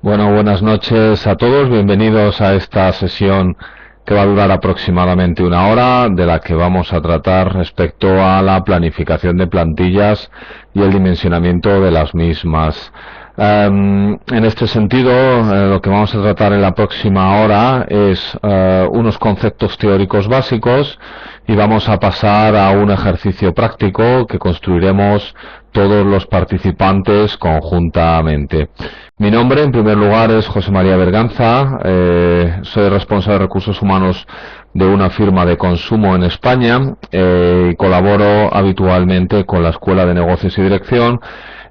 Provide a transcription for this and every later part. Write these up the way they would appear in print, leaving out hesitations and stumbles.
Bueno, buenas noches a todos. Bienvenidos a esta sesión que va a durar aproximadamente una hora, de la que vamos a tratar respecto a la planificación de plantillas y el dimensionamiento de las mismas. En este sentido, lo que vamos a tratar en la próxima hora es unos conceptos teóricos básicos y vamos a pasar a un ejercicio práctico que construiremos todos los participantes conjuntamente. Mi nombre, en primer lugar, es José María Berganza. Soy responsable de recursos humanos de una firma de consumo en España y colaboro habitualmente con la Escuela de Negocios y Dirección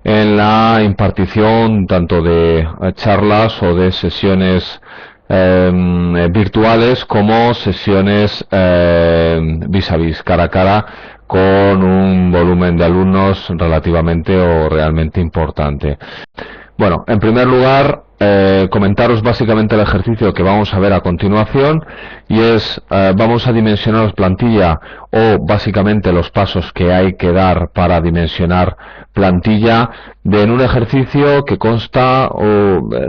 en la impartición tanto de charlas o de sesiones virtuales como sesiones vis a vis, cara a cara, con un volumen de alumnos relativamente o realmente importante. Bueno, en primer lugar, comentaros básicamente el ejercicio que vamos a ver a continuación, y es, vamos a dimensionar plantilla, o básicamente los pasos que hay que dar para dimensionar plantilla, en un ejercicio que consta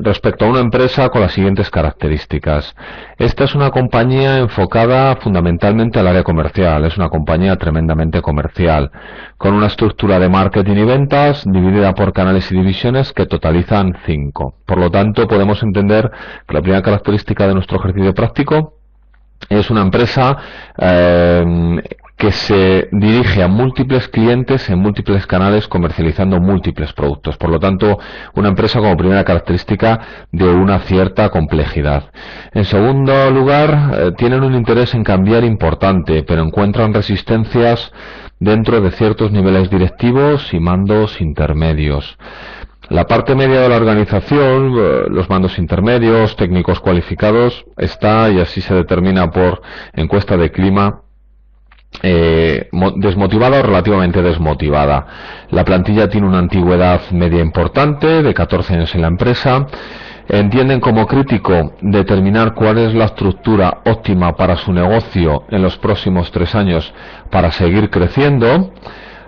respecto a una empresa con las siguientes características. Esta es una compañía enfocada fundamentalmente al área comercial, es una compañía tremendamente comercial, con una estructura de marketing y ventas dividida por canales y divisiones que totalizan 5. Por lo tanto, podemos entender que la primera característica de nuestro ejercicio práctico es una empresa que se dirige a múltiples clientes en múltiples canales, comercializando múltiples productos. Por lo tanto, una empresa como primera característica de una cierta complejidad. En segundo lugar, tienen un interés en cambiar importante, pero encuentran resistencias dentro de ciertos niveles directivos y mandos intermedios. La parte media de la organización, los mandos intermedios, técnicos cualificados, está, y así se determina por encuesta de clima, desmotivada o relativamente desmotivada. La plantilla tiene una antigüedad media importante, de 14 años en la empresa. Entienden como crítico determinar cuál es la estructura óptima para su negocio en los próximos 3 años para seguir creciendo.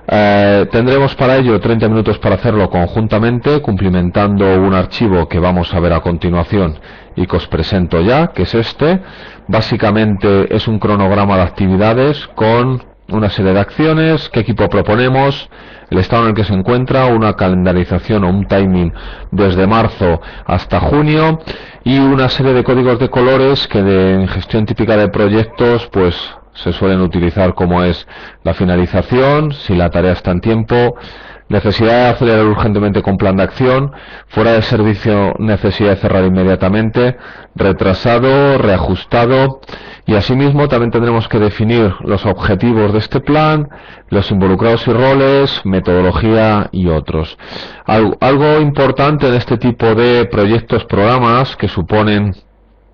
Tendremos para ello 30 minutos para hacerlo conjuntamente, cumplimentando un archivo que vamos a ver a continuación y que os presento ya, que es este. Básicamente es un cronograma de actividades con una serie de acciones, qué equipo proponemos, el estado en el que se encuentra, una calendarización o un timing desde marzo hasta junio, y una serie de códigos de colores que en gestión típica de proyectos pues se suelen utilizar, como es la finalización, si la tarea está en tiempo, necesidad de acelerar urgentemente con plan de acción, fuera de servicio, necesidad de cerrar inmediatamente, retrasado, reajustado. Y asimismo también tendremos que definir los objetivos de este plan, los involucrados y roles, metodología y otros. Algo importante en este tipo de proyectos, programas que suponen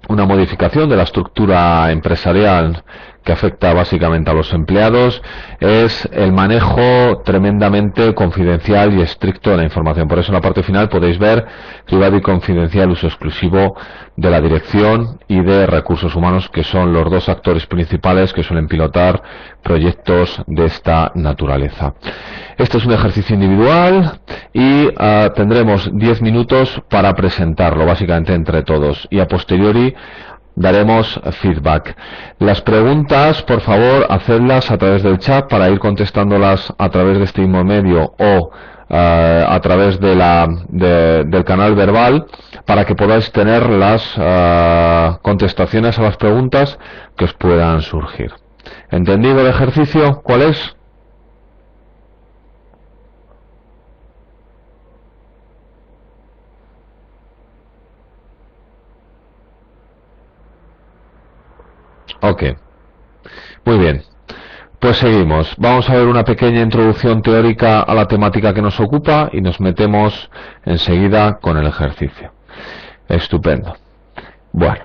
una modificación de la estructura empresarial que afecta básicamente a los empleados, es el manejo tremendamente confidencial y estricto de la información. Por eso en la parte final podéis ver privado y confidencial, uso exclusivo de la dirección y de recursos humanos, que son los dos actores principales que suelen pilotar proyectos de esta naturaleza. Este es un ejercicio individual y tendremos 10 minutos para presentarlo, básicamente entre todos, y a posteriori daremos feedback. Las preguntas, por favor, hacedlas a través del chat para ir contestándolas a través de este mismo medio o a través de del canal verbal, para que podáis tener las contestaciones a las preguntas que os puedan surgir. ¿Entendido el ejercicio? ¿Cuál es? Ok, muy bien. Pues seguimos. Vamos a ver una pequeña introducción teórica a la temática que nos ocupa y nos metemos enseguida con el ejercicio. Estupendo. Bueno,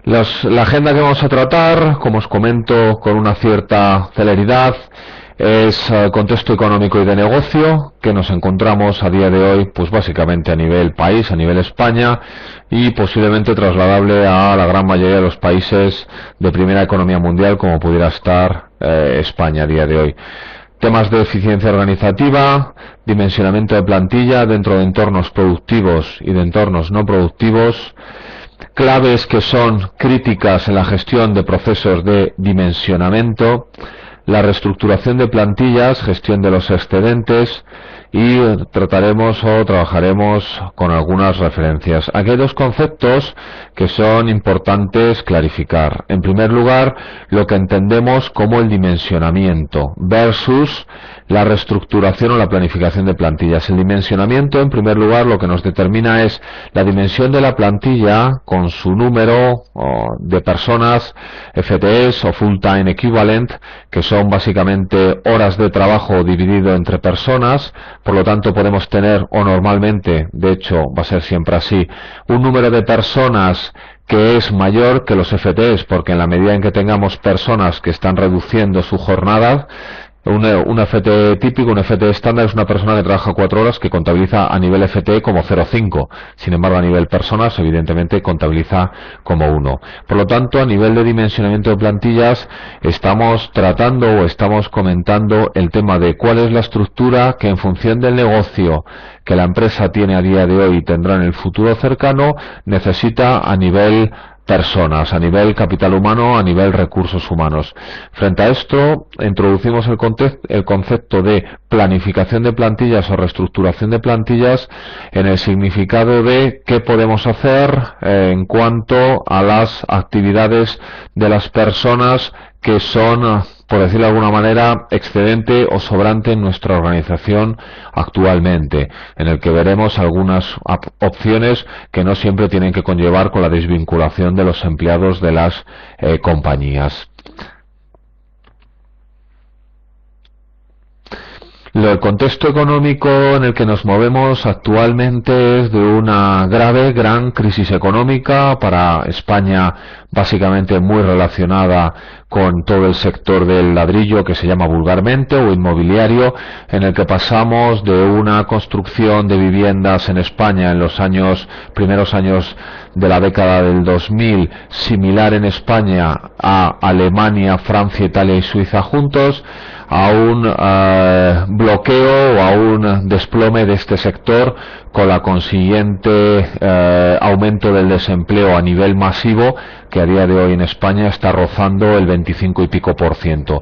la agenda que vamos a tratar, como os comento con una cierta celeridad, es contexto económico y de negocio, que nos encontramos a día de hoy, pues básicamente a nivel país, a nivel España, y posiblemente trasladable a la gran mayoría de los países de primera economía mundial, como pudiera estar España a día de hoy. Temas de eficiencia organizativa, dimensionamiento de plantilla dentro de entornos productivos y de entornos no productivos, claves que son críticas en la gestión de procesos de dimensionamiento, la reestructuración de plantillas, gestión de los excedentes, y trataremos o trabajaremos con algunas referencias. Aquí hay dos conceptos que son importantes clarificar. En primer lugar, lo que entendemos como el dimensionamiento versus la reestructuración o la planificación de plantillas. El dimensionamiento, en primer lugar, lo que nos determina es la dimensión de la plantilla con su número de personas, FTEs o Full Time Equivalent, que son básicamente horas de trabajo dividido entre personas. Por lo tanto, podemos tener, o normalmente, de hecho va a ser siempre así, un número de personas que es mayor que los FTEs, porque en la medida en que tengamos personas que están reduciendo su jornada, un FTE típico, un FTE estándar es una persona que trabaja 4 horas que contabiliza a nivel FTE como 0,5. Sin embargo, a nivel personas, evidentemente, contabiliza como 1. Por lo tanto, a nivel de dimensionamiento de plantillas, estamos tratando o estamos comentando el tema de cuál es la estructura que en función del negocio que la empresa tiene a día de hoy y tendrá en el futuro cercano, necesita a nivel personas, a nivel capital humano, a nivel recursos humanos. Frente a esto, introducimos el concepto de planificación de plantillas o reestructuración de plantillas en el significado de qué podemos hacer en cuanto a las actividades de las personas que son, por decirlo de alguna manera, excedente o sobrante en nuestra organización actualmente, en el que veremos algunas opciones que no siempre tienen que conllevar con la desvinculación de los empleados de las compañías. El contexto económico en el que nos movemos actualmente es de una gran crisis económica para España, básicamente muy relacionada con todo el sector del ladrillo, que se llama vulgarmente, o inmobiliario, en el que pasamos de una construcción de viviendas en España en los primeros años de la década del 2000, similar en España a Alemania, Francia, Italia y Suiza juntos, a un bloqueo o a un desplome de este sector, con la consiguiente aumento del desempleo a nivel masivo, que a día de hoy en España está rozando el 25 y pico %.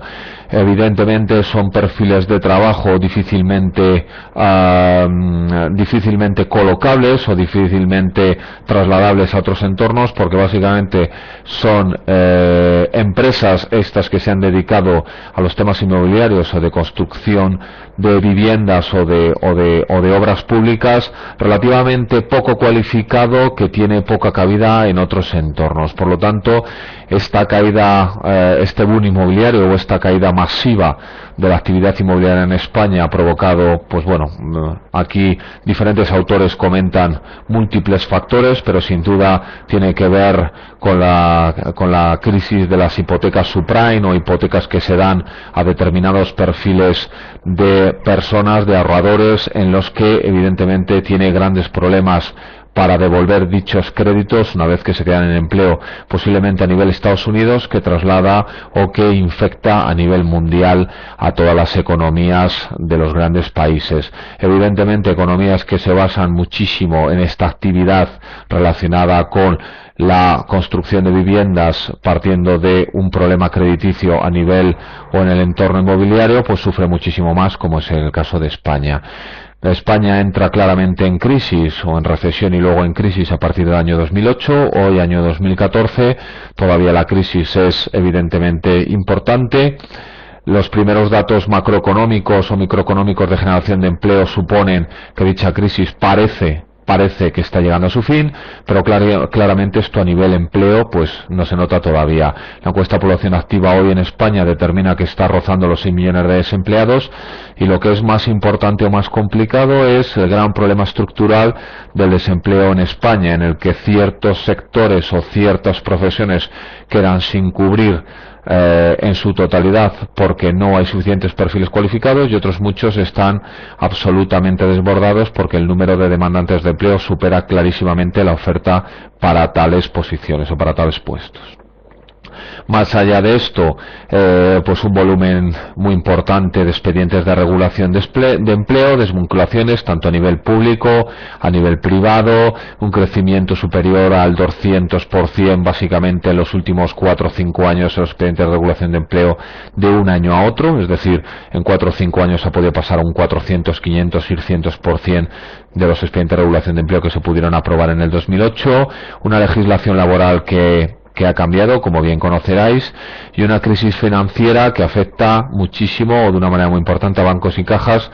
Evidentemente son perfiles de trabajo difícilmente colocables o difícilmente trasladables a otros entornos, porque básicamente son empresas estas que se han dedicado a los temas inmobiliarios o de construcción de viviendas o de obras públicas, relativamente poco cualificado, que tiene poca cabida en otros entornos. Por lo tanto, esta caída, este boom inmobiliario o esta caída masiva de la actividad inmobiliaria en España ha provocado, pues bueno, aquí diferentes autores comentan múltiples factores, pero sin duda tiene que ver con la crisis de las hipotecas subprime o hipotecas que se dan a determinados perfiles de personas, de ahorradores, en los que evidentemente tiene grandes problemas para devolver dichos créditos una vez que se quedan en empleo, posiblemente a nivel Estados Unidos, que traslada o que infecta a nivel mundial a todas las economías de los grandes países. Evidentemente, economías que se basan muchísimo en esta actividad relacionada con la construcción de viviendas, partiendo de un problema crediticio a nivel o en el entorno inmobiliario, pues sufre muchísimo más, como es el caso de España. España entra claramente en crisis o en recesión y luego en crisis a partir del año 2008, hoy año 2014, todavía la crisis es evidentemente importante. Los primeros datos macroeconómicos o microeconómicos de generación de empleo suponen que dicha crisis parece que está llegando a su fin, pero claramente esto a nivel empleo pues no se nota todavía. La encuesta de población activa hoy en España determina que está rozando los 6 millones de desempleados, y lo que es más importante o más complicado es el gran problema estructural del desempleo en España, en el que ciertos sectores o ciertas profesiones quedan sin cubrir en su totalidad porque no hay suficientes perfiles cualificados, y otros muchos están absolutamente desbordados porque el número de demandantes de empleo supera clarísimamente la oferta para tales posiciones o para tales puestos. Más allá de esto, pues un volumen muy importante de expedientes de regulación de empleo, desvinculaciones tanto a nivel público, a nivel privado, un crecimiento superior al 200% básicamente en los últimos 4 o 5 años en los expedientes de regulación de empleo de un año a otro, es decir, en 4 o 5 años ha podido pasar a un 400, 500, 600% de los expedientes de regulación de empleo que se pudieron aprobar en el 2008, una legislación laboral que ha cambiado, como bien conoceráis, y una crisis financiera que afecta muchísimo o de una manera muy importante a bancos y cajas,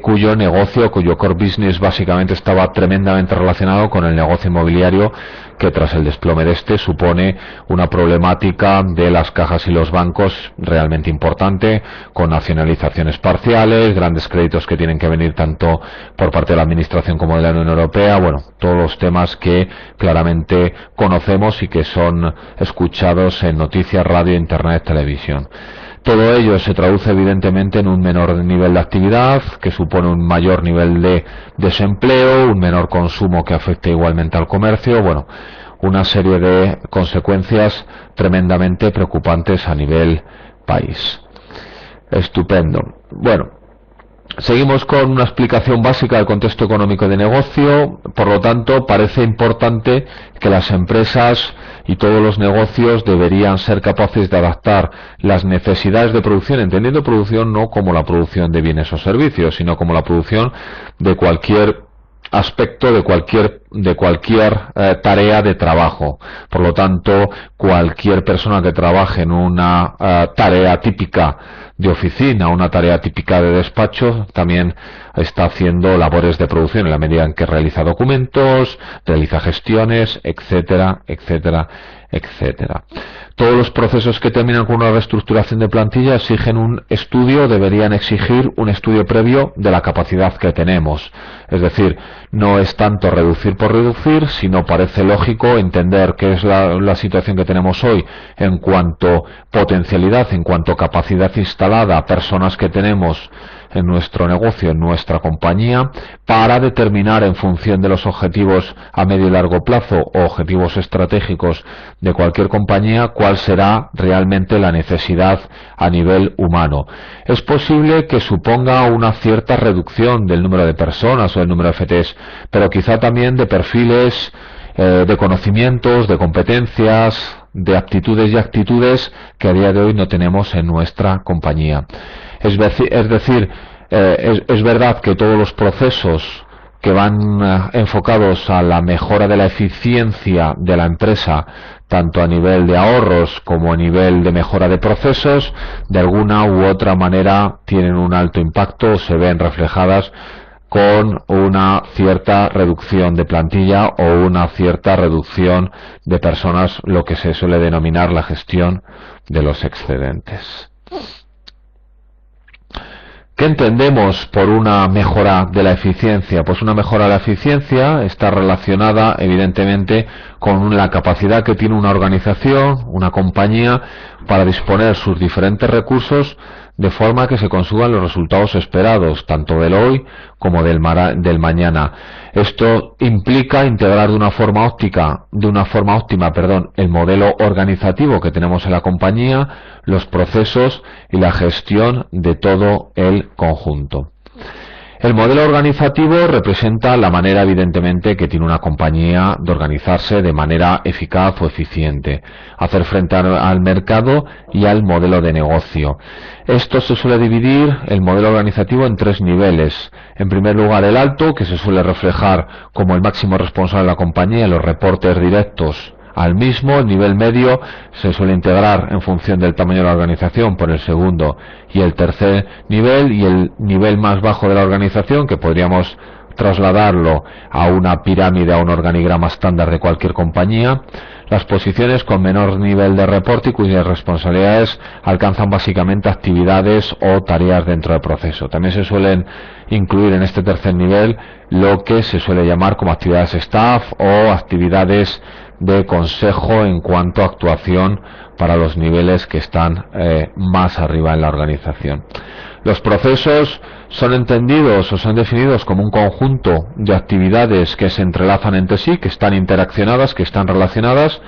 cuyo negocio, cuyo core business básicamente estaba tremendamente relacionado con el negocio inmobiliario, que tras el desplome de este supone una problemática de las cajas y los bancos realmente importante, con nacionalizaciones parciales, grandes créditos que tienen que venir tanto por parte de la Administración como de la Unión Europea, bueno, todos los temas que claramente conocemos y que son escuchados en noticias, radio, internet, televisión. Todo ello se traduce evidentemente en un menor nivel de actividad, que supone un mayor nivel de desempleo, un menor consumo que afecta igualmente al comercio, bueno, una serie de consecuencias tremendamente preocupantes a nivel país. Estupendo. Bueno, seguimos con una explicación básica del contexto económico de negocio. Por lo tanto, parece importante que las empresas y todos los negocios deberían ser capaces de adaptar las necesidades de producción, entendiendo producción no como la producción de bienes o servicios, sino como la producción de cualquier aspecto, de cualquier tarea de trabajo. Por lo tanto, cualquier persona que trabaje en una tarea típica de oficina, una tarea típica de despacho, también está haciendo labores de producción en la medida en que realiza documentos, realiza gestiones, etcétera, etcétera, etcétera. Todos los procesos que terminan con una reestructuración de plantilla exigen un estudio, deberían exigir un estudio previo de la capacidad que tenemos. Es decir, no es tanto reducir por reducir, sino parece lógico entender qué es la situación que tenemos hoy en cuanto potencialidad, en cuanto capacidad instalada, personas que tenemos en nuestro negocio, en nuestra compañía, para determinar en función de los objetivos a medio y largo plazo o objetivos estratégicos de cualquier compañía, cuál será realmente la necesidad a nivel humano. Es posible que suponga una cierta reducción del número de personas o del número de FTEs, pero quizá también de perfiles, de conocimientos, de competencias, de aptitudes y actitudes que a día de hoy no tenemos en nuestra compañía. Es verdad que todos los procesos que van enfocados a la mejora de la eficiencia de la empresa, tanto a nivel de ahorros como a nivel de mejora de procesos, de alguna u otra manera tienen un alto impacto o se ven reflejadas con una cierta reducción de plantilla o una cierta reducción de personas, lo que se suele denominar la gestión de los excedentes. ¿Qué entendemos por una mejora de la eficiencia? Pues una mejora de la eficiencia está relacionada evidentemente con la capacidad que tiene una organización, una compañía, para disponer sus diferentes recursos de forma que se consigan los resultados esperados, tanto del hoy como del mañana. Esto implica integrar de una forma óptima, el modelo organizativo que tenemos en la compañía, los procesos y la gestión de todo el conjunto. El modelo organizativo representa la manera, evidentemente, que tiene una compañía de organizarse de manera eficaz o eficiente, hacer frente al mercado y al modelo de negocio. Esto se suele dividir, el modelo organizativo, en 3 niveles. En primer lugar, el alto, que se suele reflejar como el máximo responsable de la compañía en los reportes directos al mismo. El nivel medio se suele integrar en función del tamaño de la organización por el segundo y el tercer nivel, y el nivel más bajo de la organización, que podríamos trasladarlo a una pirámide, a un organigrama estándar de cualquier compañía. Las posiciones con menor nivel de reporte y cuyas responsabilidades alcanzan básicamente actividades o tareas dentro del proceso. También se suelen incluir en este tercer nivel lo que se suele llamar como actividades staff o actividades de consejo en cuanto a actuación para los niveles que están más arriba en la organización. Los procesos son entendidos o son definidos como un conjunto de actividades que se entrelazan entre sí, que están interaccionadas, que están relacionadas,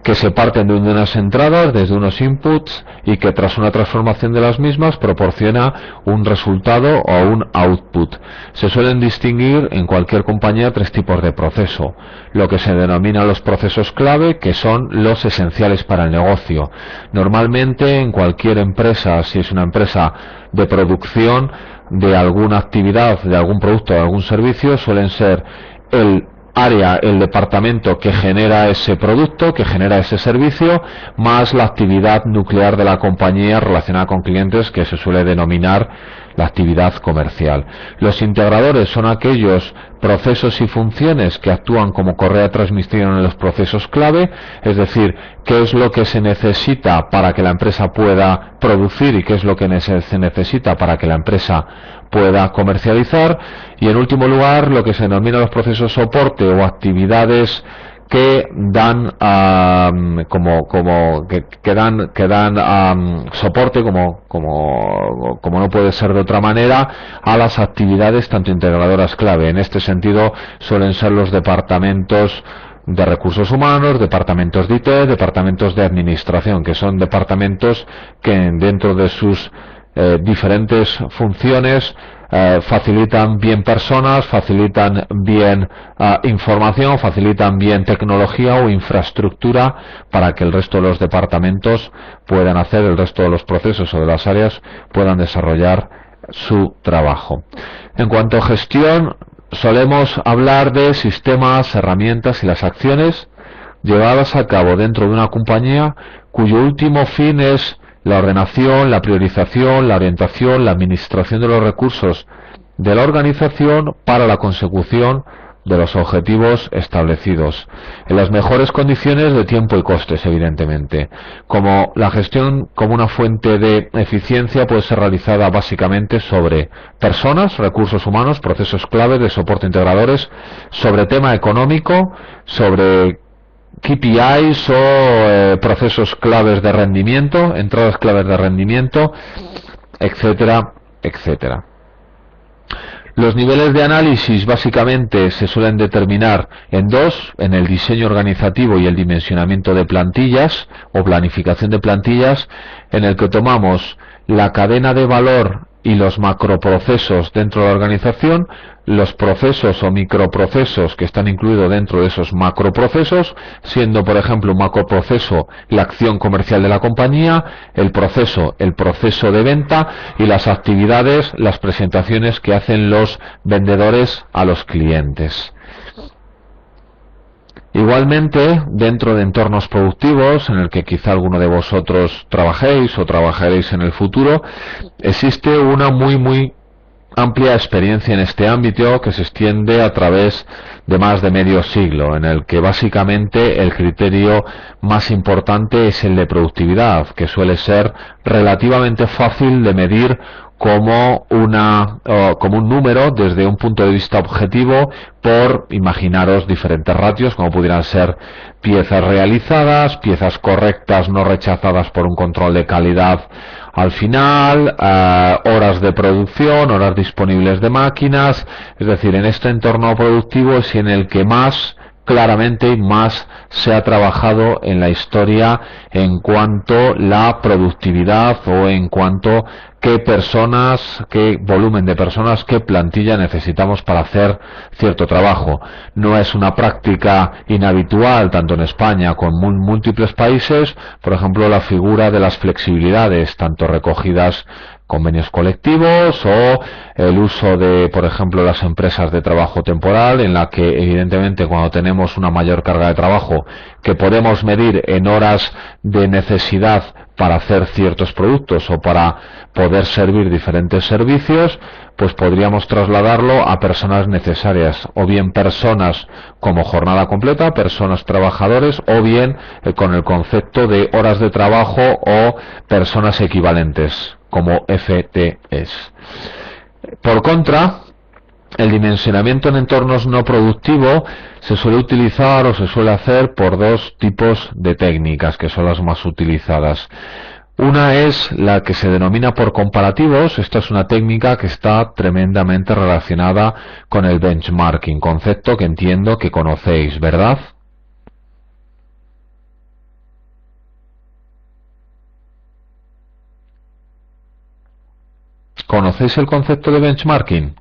que se parten de unas entradas desde unos inputs y que tras una transformación de las mismas proporciona un resultado o un output. Se suelen distinguir en cualquier compañía tres tipos de proceso: lo que se denomina los procesos clave, que son los esenciales para el negocio. Normalmente en cualquier empresa, si es una empresa de producción de alguna actividad, de algún producto o de algún servicio, suelen ser el área, el departamento que genera ese producto, que genera ese servicio, más la actividad nuclear de la compañía relacionada con clientes, que se suele denominar la actividad comercial. Los integradores son aquellos procesos y funciones que actúan como correa de transmisión en los procesos clave, es decir, qué es lo que se necesita para que la empresa pueda producir y qué es lo que se necesita para que la empresa pueda comercializar. Y en último lugar, lo que se denomina los procesos soporte o actividades que dan soporte, como no puede ser de otra manera, a las actividades tanto integradoras clave. En este sentido suelen ser los departamentos de recursos humanos, departamentos de IT, departamentos de administración, que son departamentos que dentro de sus diferentes funciones facilitan bien personas, facilitan bien información, facilitan bien tecnología o infraestructura para que el resto de los departamentos puedan hacer, el resto de los procesos o de las áreas puedan desarrollar su trabajo. En cuanto a gestión, solemos hablar de sistemas, herramientas y las acciones llevadas a cabo dentro de una compañía cuyo último fin es la ordenación, la priorización, la orientación, la administración de los recursos de la organización para la consecución de los objetivos establecidos, en las mejores condiciones de tiempo y costes, evidentemente. Como la gestión como una fuente de eficiencia puede ser realizada básicamente sobre personas, recursos humanos, procesos clave de soporte integradores, sobre tema económico, sobre KPIs o procesos claves de rendimiento, entradas claves de rendimiento, etcétera, etcétera. Los niveles de análisis básicamente se suelen determinar en dos: en el diseño organizativo y el dimensionamiento de plantillas o planificación de plantillas, en el que tomamos la cadena de valor y los macroprocesos dentro de la organización, los procesos o microprocesos que están incluidos dentro de esos macroprocesos, siendo por ejemplo un macroproceso la acción comercial de la compañía, el proceso de venta, y las actividades, las presentaciones que hacen los vendedores a los clientes. Igualmente, dentro de entornos productivos, en el que quizá alguno de vosotros trabajéis o trabajaréis en el futuro, existe una muy amplia experiencia en este ámbito que se extiende a través de más de medio siglo, en el que básicamente el criterio más importante es el de productividad, que suele ser relativamente fácil de medir como un número desde un punto de vista objetivo por, imaginaros, diferentes ratios, como pudieran ser piezas realizadas, piezas correctas no rechazadas por un control de calidad al final, horas de producción, horas disponibles de máquinas. Es decir, en este entorno productivo es en el que más claramente y más se ha trabajado en la historia en cuanto la productividad o en cuanto qué personas, qué volumen de personas, qué plantilla necesitamos para hacer cierto trabajo. No es una práctica inhabitual tanto en España como en múltiples países, por ejemplo, la figura de las flexibilidades, tanto recogidas convenios colectivos o el uso de, por ejemplo, las empresas de trabajo temporal, en la que evidentemente cuando tenemos una mayor carga de trabajo que podemos medir en horas de necesidad para hacer ciertos productos o para poder servir diferentes servicios, pues podríamos trasladarlo a personas necesarias, o bien personas como jornada completa, personas trabajadores, o bien con el concepto de horas de trabajo o personas equivalentes, como FTEs. Por contra, el dimensionamiento en entornos no productivos se suele utilizar o se suele hacer por dos tipos de técnicas que son las más utilizadas. Una es la que se denomina por comparativos. Esta es una técnica que está tremendamente relacionada con el benchmarking, concepto que entiendo que conocéis, ¿verdad? ¿Conocéis el concepto de benchmarking?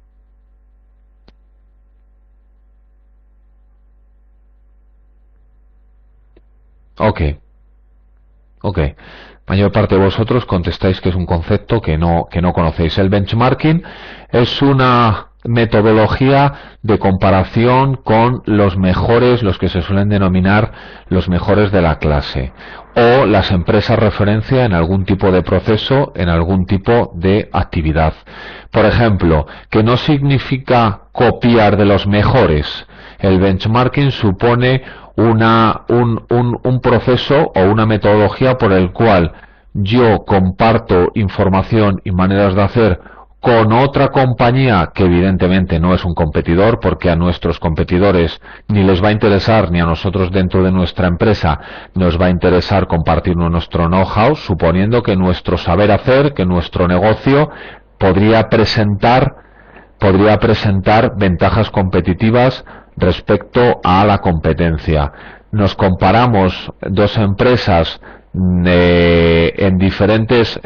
Ok. Mayor parte de vosotros contestáis que es un concepto que no conocéis. El benchmarking es una metodología de comparación con los mejores, los que se suelen denominar los mejores de la clase, o las empresas referencia en algún tipo de proceso, en algún tipo de actividad. Por ejemplo, que no significa copiar de los mejores. El benchmarking supone un proceso o una metodología por el cual yo comparto información y maneras de hacer con otra compañía que evidentemente no es un competidor, porque a nuestros competidores ni les va a interesar, ni a nosotros dentro de nuestra empresa nos va a interesar compartir nuestro know-how, suponiendo que nuestro saber hacer, que nuestro negocio podría presentar ventajas competitivas respecto a la competencia. Nos comparamos dos empresas en diferentes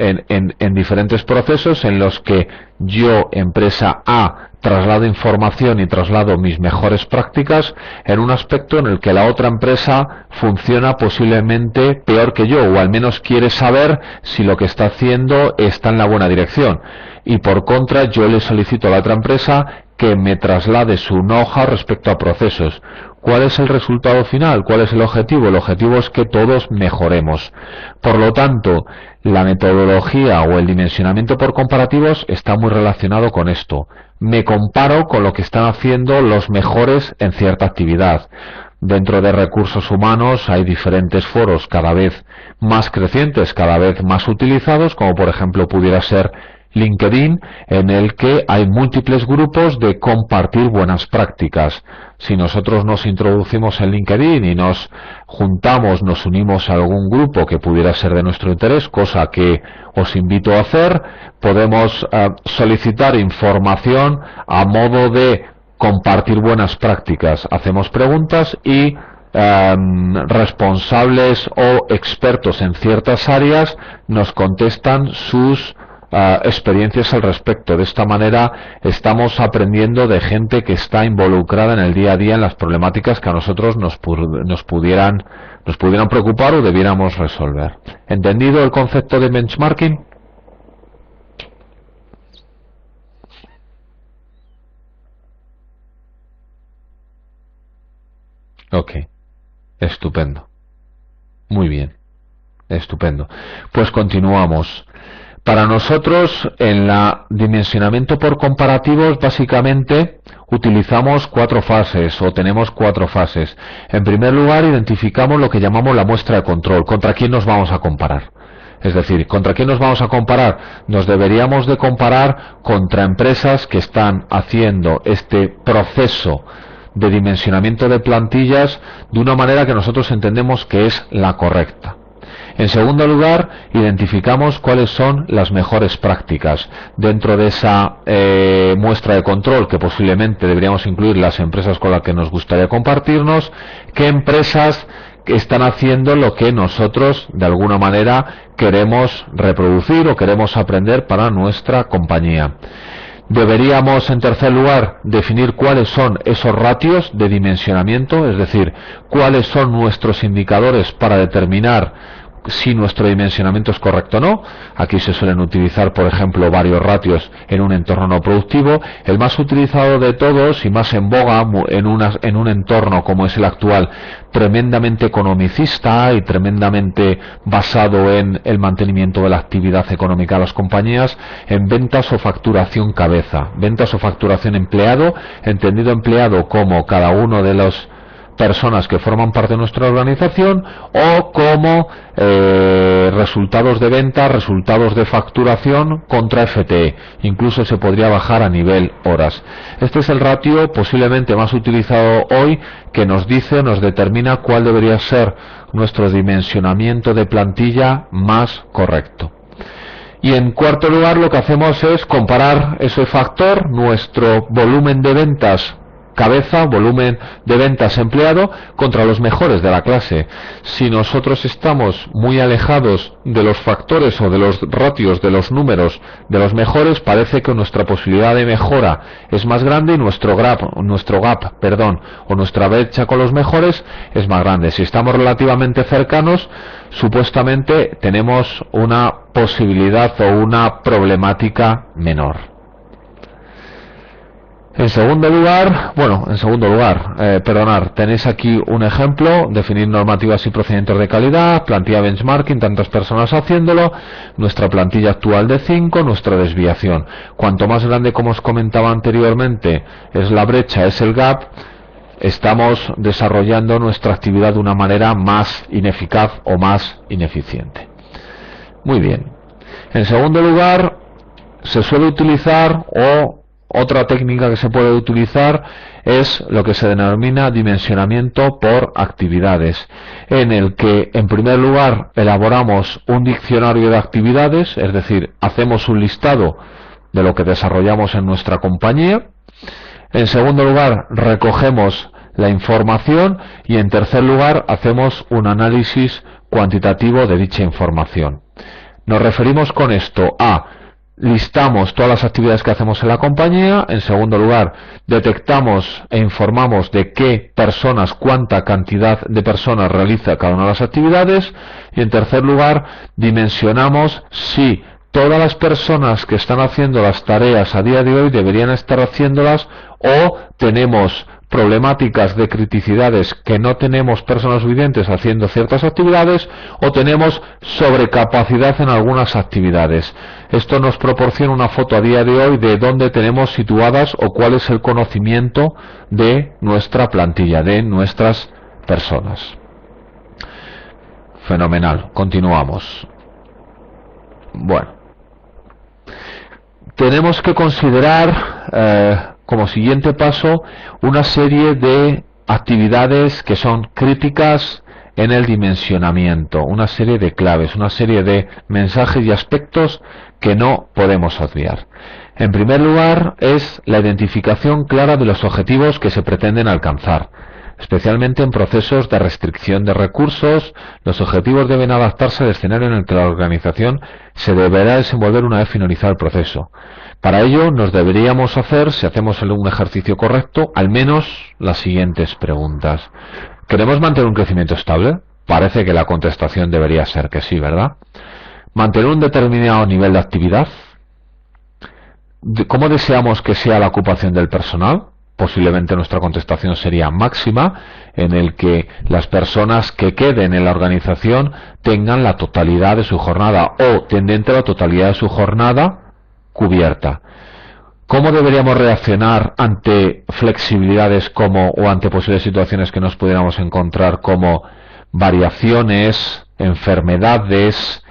procesos en los que yo, empresa A, traslado información y traslado mis mejores prácticas en un aspecto en el que la otra empresa funciona posiblemente peor que yo, o al menos quiere saber si lo que está haciendo está en la buena dirección, y por contra yo le solicito a la otra empresa que me traslade su know-how respecto a procesos. ¿Cuál es el resultado final? ¿Cuál es el objetivo? El objetivo es que todos mejoremos. Por lo tanto, la metodología o el dimensionamiento por comparativos está muy relacionado con esto. Me comparo con lo que están haciendo los mejores en cierta actividad. Dentro de recursos humanos hay diferentes foros cada vez más crecientes, cada vez más utilizados, como por ejemplo pudiera ser LinkedIn, en el que hay múltiples grupos de compartir buenas prácticas. Si nosotros nos introducimos en LinkedIn y nos juntamos, nos unimos a algún grupo que pudiera ser de nuestro interés, cosa que os invito a hacer, podemos solicitar información a modo de compartir buenas prácticas. Hacemos preguntas y responsables o expertos en ciertas áreas nos contestan sus experiencias al respecto. De esta manera estamos aprendiendo de gente que está involucrada en el día a día en las problemáticas que a nosotros nos pudieran preocupar o debiéramos resolver. ¿Entendido el concepto de benchmarking? Ok, estupendo. Muy bien, estupendo. Pues continuamos. Para nosotros, en la dimensionamiento por comparativos, básicamente utilizamos 4 fases, o tenemos 4 fases. En primer lugar, identificamos lo que llamamos la muestra de control. ¿Contra quién nos vamos a comparar? Es decir, ¿contra quién nos vamos a comparar? Nos deberíamos de comparar contra empresas que están haciendo este proceso de dimensionamiento de plantillas de una manera que nosotros entendemos que es la correcta. En segundo lugar, identificamos cuáles son las mejores prácticas. Dentro de esa muestra de control, que posiblemente deberíamos incluir las empresas con las que nos gustaría compartirnos, qué empresas están haciendo lo que nosotros de alguna manera queremos reproducir o queremos aprender para nuestra compañía. Deberíamos, en tercer lugar, definir cuáles son esos ratios de dimensionamiento, es decir, cuáles son nuestros indicadores para determinar si nuestro dimensionamiento es correcto o no. Aquí se suelen utilizar, por ejemplo, varios ratios en un entorno no productivo. El más utilizado de todos y más en boga en un entorno como es el actual, tremendamente economicista y tremendamente basado en el mantenimiento de la actividad económica de las compañías, en ventas o facturación cabeza. Ventas o facturación empleado, entendido empleado como cada uno de los personas que forman parte de nuestra organización, o como resultados de venta, resultados de facturación contra FTE. Incluso se podría bajar a nivel horas. Este es el ratio posiblemente más utilizado hoy, que nos determina cuál debería ser nuestro dimensionamiento de plantilla más correcto. Y en cuarto lugar, lo que hacemos es comparar ese factor, nuestro volumen de ventas cabeza, volumen de ventas empleado, contra los mejores de la clase. Si nosotros estamos muy alejados de los factores o de los ratios, de los números de los mejores, parece que nuestra posibilidad de mejora es más grande y nuestro gap, o nuestra brecha con los mejores es más grande. Si estamos relativamente cercanos, supuestamente tenemos una posibilidad o una problemática menor. En segundo lugar, tenéis aquí un ejemplo: definir normativas y procedimientos de calidad, plantilla benchmarking, tantas personas haciéndolo, nuestra plantilla actual de 5, nuestra desviación. Cuanto más grande, como os comentaba anteriormente, es la brecha, es el gap, estamos desarrollando nuestra actividad de una manera más ineficaz o más ineficiente. Muy bien. En segundo lugar, se suele utilizar, otra técnica que se puede utilizar es lo que se denomina dimensionamiento por actividades, en el que en primer lugar elaboramos un diccionario de actividades, es decir, hacemos un listado de lo que desarrollamos en nuestra compañía. En segundo lugar, recogemos la información y en tercer lugar hacemos un análisis cuantitativo de dicha información. Nos referimos con esto a: listamos todas las actividades que hacemos en la compañía. En segundo lugar, detectamos e informamos de qué personas, cuánta cantidad de personas realiza cada una de las actividades. Y en tercer lugar, dimensionamos si todas las personas que están haciendo las tareas a día de hoy deberían estar haciéndolas, o tenemos problemáticas de criticidades que no tenemos personas suficientes haciendo ciertas actividades, o tenemos sobrecapacidad en algunas actividades. Esto nos proporciona una foto a día de hoy de dónde tenemos situadas o cuál es el conocimiento de nuestra plantilla, de nuestras personas. Fenomenal. Continuamos. Bueno, tenemos que considerar como siguiente paso una serie de actividades que son críticas en el dimensionamiento, una serie de claves, una serie de mensajes y aspectos que no podemos obviar. En primer lugar, es la identificación clara de los objetivos que se pretenden alcanzar. Especialmente en procesos de restricción de recursos, los objetivos deben adaptarse al escenario en el que la organización se deberá desenvolver una vez finalizado el proceso. Para ello nos deberíamos hacer, si hacemos un ejercicio correcto, al menos las siguientes preguntas. ¿Queremos mantener un crecimiento estable? Parece que la contestación debería ser que sí, ¿verdad? ¿Mantener un determinado nivel de actividad? ¿Cómo deseamos que sea la ocupación del personal? Posiblemente nuestra contestación sería máxima, en el que las personas que queden en la organización tengan la totalidad de su jornada o tendente a la totalidad de su jornada cubierta. ¿Cómo deberíamos reaccionar ante flexibilidades o ante posibles situaciones que nos pudiéramos encontrar, como variaciones, enfermedades,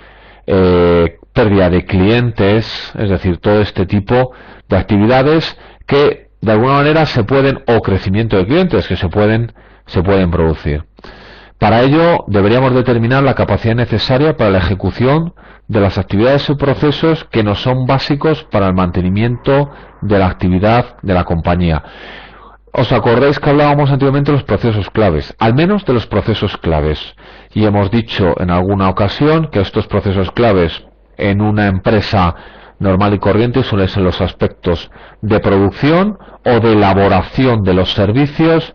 pérdida de clientes? Es decir, todo este tipo de actividades que de alguna manera o crecimiento de clientes que se pueden producir. Para ello deberíamos determinar la capacidad necesaria para la ejecución de las actividades y procesos que nos son básicos para el mantenimiento de la actividad de la compañía. ¿Os acordáis que hablábamos anteriormente de los procesos claves? Al menos de los procesos claves. Y hemos dicho en alguna ocasión que estos procesos claves en una empresa normal y corriente suelen ser los aspectos de producción o de elaboración de los servicios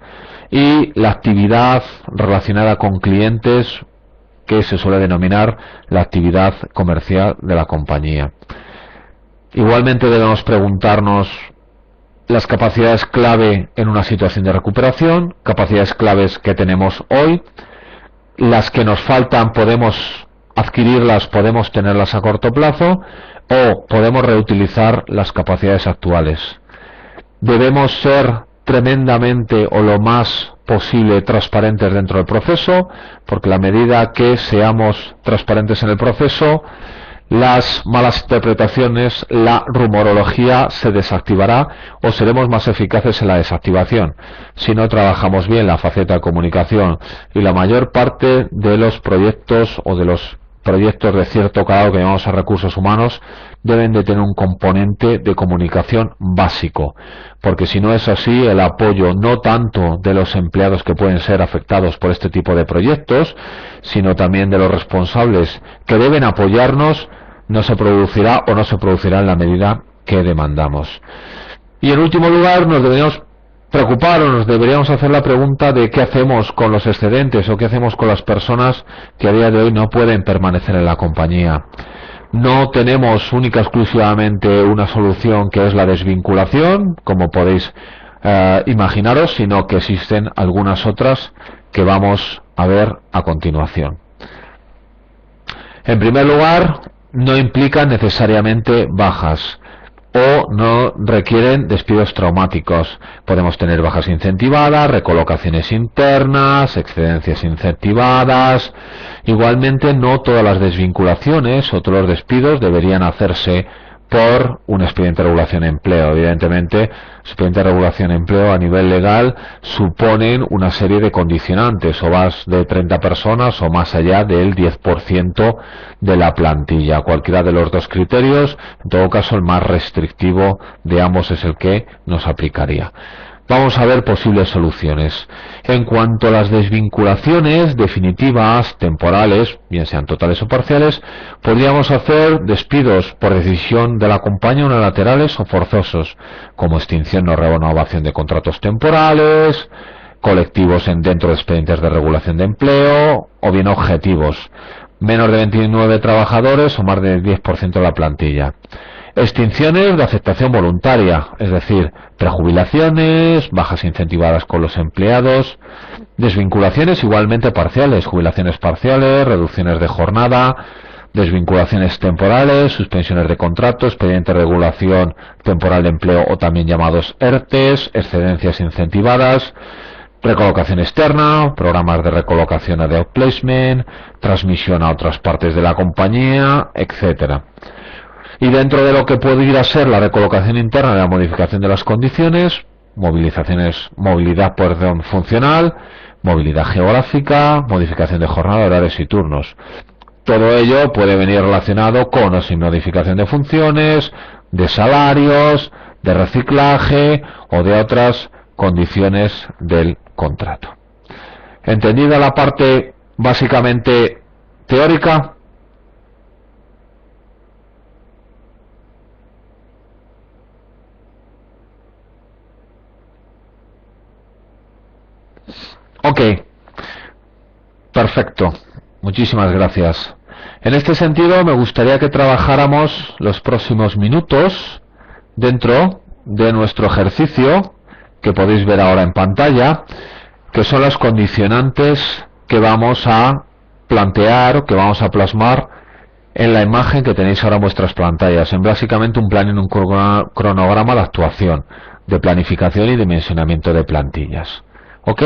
y la actividad relacionada con clientes, que se suele denominar la actividad comercial de la compañía. Igualmente debemos preguntarnos las capacidades clave en una situación de recuperación, capacidades claves que tenemos hoy, las que nos faltan podemos adquirirlas, podemos tenerlas a corto plazo, o podemos reutilizar las capacidades actuales. Debemos ser tremendamente o lo más posible transparentes dentro del proceso, porque a medida que seamos transparentes en el proceso, las malas interpretaciones, la rumorología se desactivará o seremos más eficaces en la desactivación si no trabajamos bien la faceta de comunicación. Y la mayor parte de los proyectos o de los proyectos de cierto calado que llamamos a recursos humanos deben de tener un componente de comunicación básico, porque si no es así, el apoyo no tanto de los empleados que pueden ser afectados por este tipo de proyectos, sino también de los responsables que deben apoyarnos, no se producirá o no se producirá en la medida que demandamos. Y en último lugar, nos deberíamos preocupar o nos deberíamos hacer la pregunta de qué hacemos con los excedentes o qué hacemos con las personas que a día de hoy no pueden permanecer en la compañía. No tenemos única exclusivamente una solución que es la desvinculación, como podéis imaginaros, sino que existen algunas otras que vamos a ver a continuación. En primer lugar, no implican necesariamente bajas o no requieren despidos traumáticos. Podemos tener bajas incentivadas, recolocaciones internas, excedencias incentivadas. Igualmente, no todas las desvinculaciones o todos los despidos deberían hacerse por un expediente de regulación de empleo. Evidentemente, expediente de regulación de empleo a nivel legal suponen una serie de condicionantes, o más de 30 personas o más allá del 10% de la plantilla. Cualquiera de los dos criterios, en todo caso el más restrictivo de ambos es el que nos aplicaría. Vamos a ver posibles soluciones. En cuanto a las desvinculaciones definitivas, temporales, bien sean totales o parciales, podríamos hacer despidos por decisión de la compañía unilaterales o forzosos, como extinción o renovación de contratos temporales, colectivos dentro de expedientes de regulación de empleo, o bien objetivos, menos de 29 trabajadores o más del 10% de la plantilla. Extinciones de aceptación voluntaria, es decir, prejubilaciones, bajas incentivadas con los empleados, desvinculaciones igualmente parciales, jubilaciones parciales, reducciones de jornada, desvinculaciones temporales, suspensiones de contrato, expediente de regulación temporal de empleo o también llamados ERTES, excedencias incentivadas, recolocación externa, programas de recolocación de outplacement, transmisión a otras partes de la compañía, etcétera. Y dentro de lo que pudiera ser la recolocación interna de la modificación de las condiciones, movilidad funcional, movilidad geográfica, modificación de jornada, horarios y turnos. Todo ello puede venir relacionado con o sin modificación de funciones, de salarios, de reciclaje o de otras condiciones del contrato. ¿Entendida la parte básicamente teórica? Ok, perfecto, muchísimas gracias. En este sentido me gustaría que trabajáramos los próximos minutos dentro de nuestro ejercicio que podéis ver ahora en pantalla, que son las condicionantes que vamos a plantear o que vamos a plasmar en la imagen que tenéis ahora en vuestras pantallas, en básicamente un plan en un cronograma de actuación, de planificación y dimensionamiento de plantillas. ¿Ok?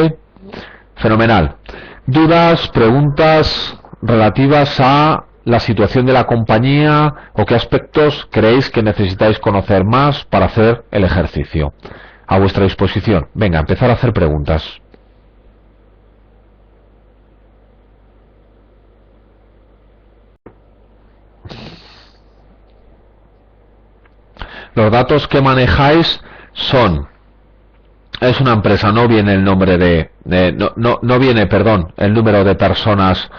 Fenomenal. ¿Dudas, preguntas relativas a la situación de la compañía o qué aspectos creéis que necesitáis conocer más para hacer el ejercicio? A vuestra disposición. Venga, empezar a hacer preguntas. Los datos que manejáis son: es una empresa, no viene el nombre no viene, perdón, el número de personas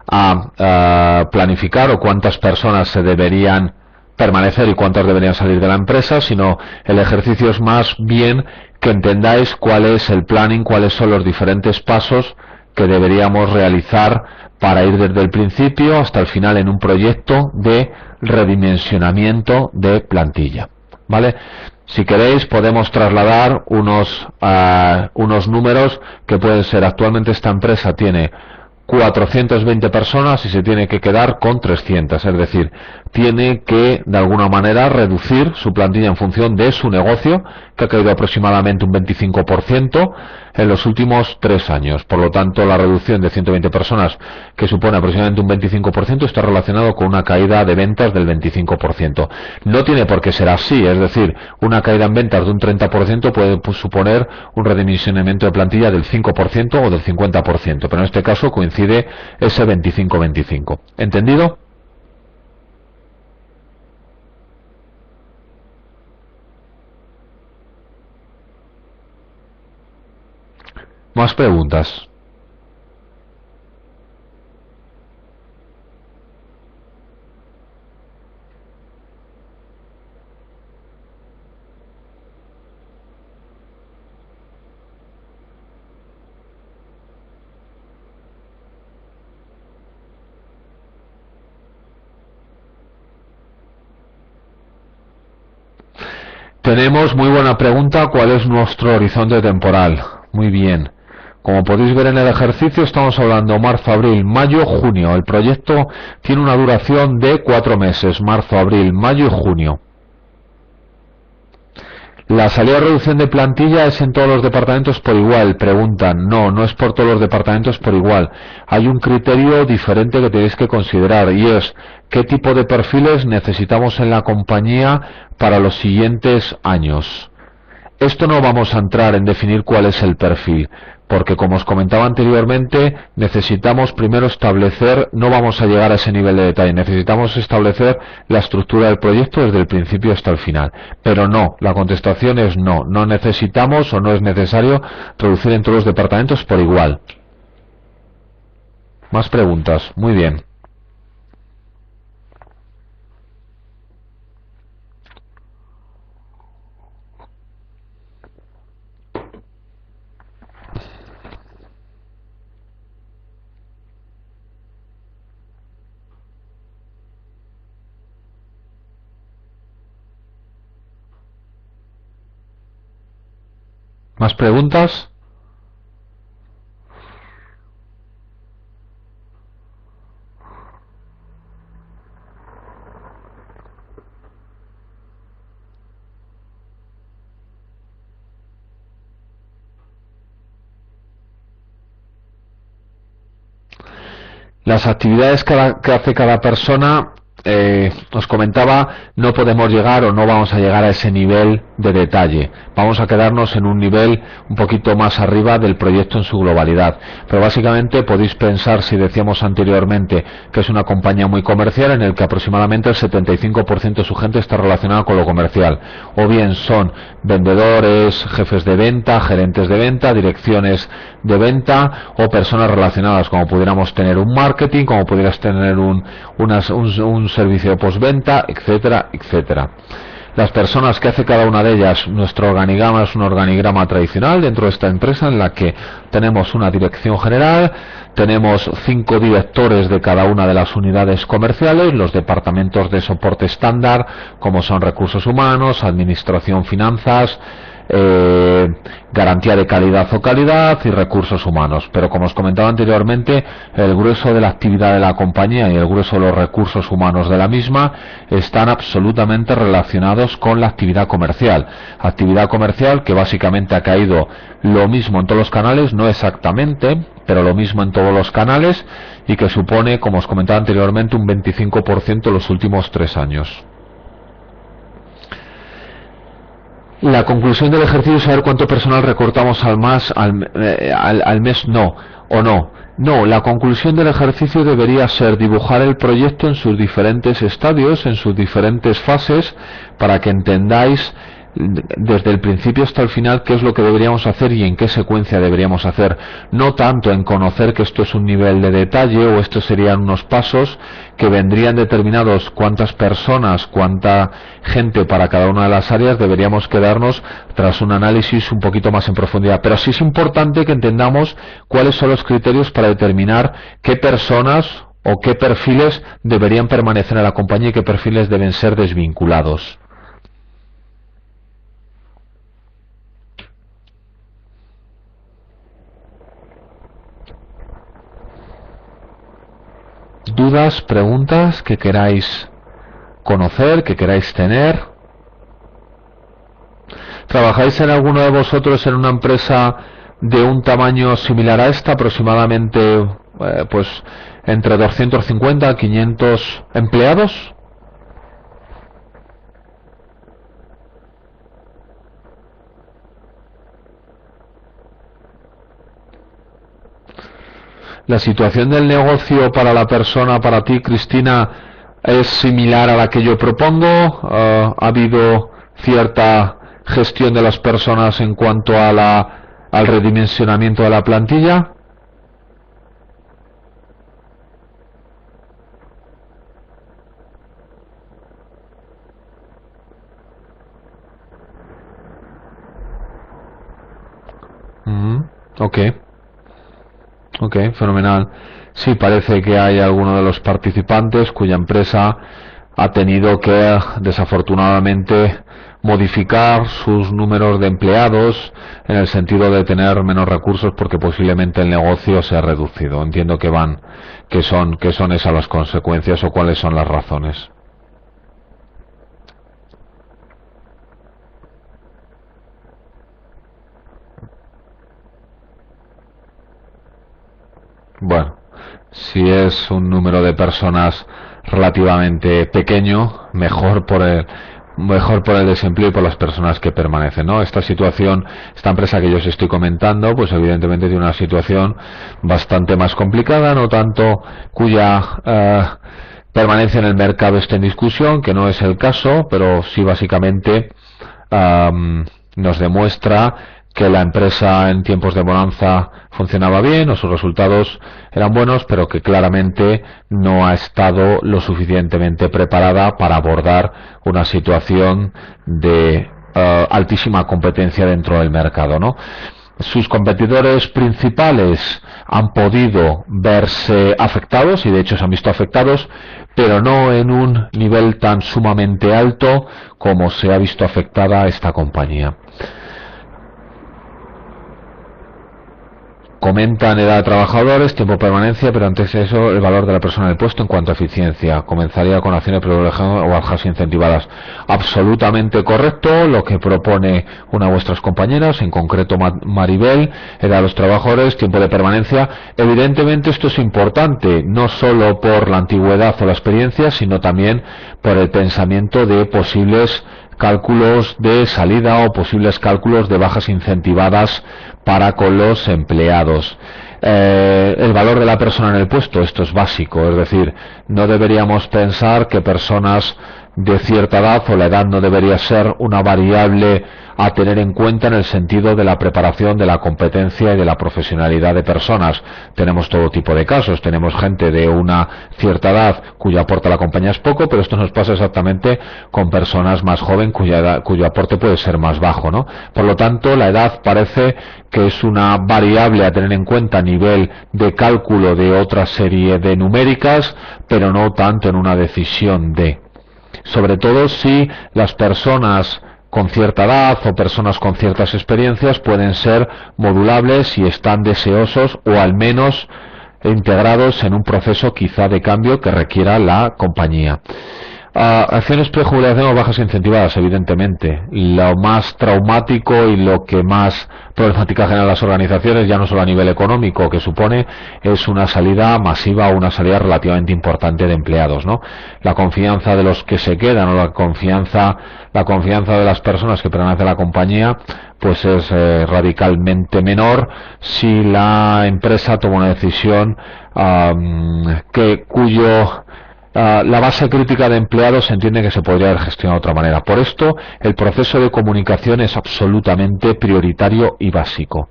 a planificar o cuántas personas se deberían permanecer y cuántas deberían salir de la empresa, sino el ejercicio es más bien que entendáis cuál es el planning, cuáles son los diferentes pasos que deberíamos realizar para ir desde el principio hasta el final en un proyecto de redimensionamiento de plantilla. ¿Vale? Si queréis podemos trasladar unos números que pueden ser: actualmente esta empresa tiene 420 personas y se tiene que quedar con 300, es decir, tiene que de alguna manera reducir su plantilla en función de su negocio, que ha caído aproximadamente un 25%, en los últimos 3 años. Por lo tanto, la reducción de 120 personas, que supone aproximadamente un 25%, está relacionado con una caída de ventas del 25%. No tiene por qué ser así, es decir, una caída en ventas de un 30% puede suponer un redimensionamiento de plantilla del 5% o del 50%, pero en este caso coincide ese 25-25. ¿Entendido? ¿Más preguntas? Tenemos muy buena pregunta, ¿cuál es nuestro horizonte temporal? Muy bien. Como podéis ver en el ejercicio, estamos hablando marzo, abril, mayo, junio. El proyecto tiene una duración de 4 meses, marzo, abril, mayo y junio. ¿La salida de reducción de plantilla es en todos los departamentos por igual? Preguntan. No, no es por todos los departamentos por igual. Hay un criterio diferente que tenéis que considerar y es qué tipo de perfiles necesitamos en la compañía para los siguientes años. Esto no vamos a entrar en definir cuál es el perfil, porque como os comentaba anteriormente, necesitamos primero establecer, no vamos a llegar a ese nivel de detalle, necesitamos establecer la estructura del proyecto desde el principio hasta el final. Pero no, la contestación es no, no necesitamos o no es necesario reducir en todos los departamentos por igual. Más preguntas, muy bien. ¿Más preguntas? Las actividades que hace cada persona, os comentaba, no podemos llegar o no vamos a llegar a ese nivel de detalle. Vamos a quedarnos en un nivel un poquito más arriba del proyecto en su globalidad. Pero básicamente podéis pensar, si decíamos anteriormente, que es una compañía muy comercial en el que aproximadamente el 75% de su gente está relacionada con lo comercial. O bien son vendedores, jefes de venta, gerentes de venta, direcciones de venta o personas relacionadas, como pudiéramos tener un marketing, como pudieras tener un servicio de postventa, etcétera, etcétera. Las personas que hace cada una de ellas, nuestro organigrama es un organigrama tradicional dentro de esta empresa en la que tenemos una dirección general, tenemos 5 directores de cada una de las unidades comerciales, los departamentos de soporte estándar como son recursos humanos, administración, finanzas, garantía de calidad o calidad y recursos humanos. Pero como os comentaba anteriormente, el grueso de la actividad de la compañía y el grueso de los recursos humanos de la misma están absolutamente relacionados con la actividad comercial. Actividad comercial que básicamente ha caído lo mismo en todos los canales, no exactamente, pero lo mismo en todos los canales, y que supone, como os comentaba anteriormente, un 25% en los últimos 3 años. La conclusión del ejercicio es saber cuánto personal recortamos al mes, no, o no. No, la conclusión del ejercicio debería ser dibujar el proyecto en sus diferentes estadios, en sus diferentes fases, para que entendáis desde el principio hasta el final qué es lo que deberíamos hacer y en qué secuencia deberíamos hacer. No tanto en conocer que esto es un nivel de detalle o estos serían unos pasos que vendrían determinados cuántas personas, cuánta gente para cada una de las áreas. Deberíamos quedarnos tras un análisis un poquito más en profundidad, pero sí es importante que entendamos cuáles son los criterios para determinar qué personas o qué perfiles deberían permanecer en la compañía y qué perfiles deben ser desvinculados. ¿Dudas, preguntas que queráis conocer, que queráis tener? ¿Trabajáis en alguno de vosotros en una empresa de un tamaño similar a esta, aproximadamente pues entre 250 a 500 empleados. La situación del negocio para la persona, para ti, Cristina, es similar a la que yo propongo. ¿Ha habido cierta gestión de las personas en cuanto a al redimensionamiento de la plantilla? Ok. Ok, fenomenal. Sí, parece que hay alguno de los participantes cuya empresa ha tenido que, desafortunadamente, modificar sus números de empleados en el sentido de tener menos recursos porque posiblemente el negocio se ha reducido. Entiendo que son esas las consecuencias o cuáles son las razones. Bueno, si es un número de personas relativamente pequeño, mejor por el desempleo y por las personas que permanecen, ¿no? Esta situación, esta empresa que yo os estoy comentando, pues evidentemente tiene una situación bastante más complicada, no tanto cuya permanencia en el mercado esté en discusión, que no es el caso, pero sí básicamente nos demuestra que la empresa en tiempos de bonanza funcionaba bien o sus resultados eran buenos, pero que claramente no ha estado lo suficientemente preparada para abordar una situación de altísima competencia dentro del mercado, ¿no? Sus competidores principales han podido verse afectados y de hecho se han visto afectados, pero no en un nivel tan sumamente alto como se ha visto afectada esta compañía. Comentan edad de trabajadores, tiempo de permanencia, pero antes de eso el valor de la persona en el puesto en cuanto a eficiencia. Comenzaría con acciones privilegiadas o bajas incentivadas. Absolutamente correcto lo que propone una de vuestras compañeras, en concreto Maribel, edad de los trabajadores, tiempo de permanencia. Evidentemente esto es importante, no solo por la antigüedad o la experiencia, sino también por el pensamiento de posibles cálculos de salida o posibles cálculos de bajas incentivadas para con los empleados. El valor de la persona en el puesto, esto es básico, es decir, no deberíamos pensar que personas de cierta edad o la edad no debería ser una variable a tener en cuenta en el sentido de la preparación, de la competencia y de la profesionalidad de personas. Tenemos todo tipo de casos, tenemos gente de una cierta edad cuyo aporte a la compañía es poco, pero esto nos pasa exactamente con personas más jóvenes cuyo aporte puede ser más bajo, ¿no? Por lo tanto, la edad parece que es una variable a tener en cuenta a nivel de cálculo de otra serie de numéricas, pero no tanto en una decisión de. Sobre todo si las personas con cierta edad o personas con ciertas experiencias pueden ser modulables y están deseosos o al menos integrados en un proceso quizá de cambio que requiera la compañía. Acciones prejubilación o bajas incentivadas, evidentemente. Lo más traumático y lo que más problemática genera las organizaciones, ya no solo a nivel económico que supone, es una salida masiva o una salida relativamente importante de empleados, ¿no? La confianza de los que se quedan o la confianza de las personas que permanecen en la compañía pues es radicalmente si la empresa toma una decisión la base crítica de empleados se entiende que se podría haber gestionado de otra manera. Por esto, el proceso de comunicación es absolutamente prioritario y básico.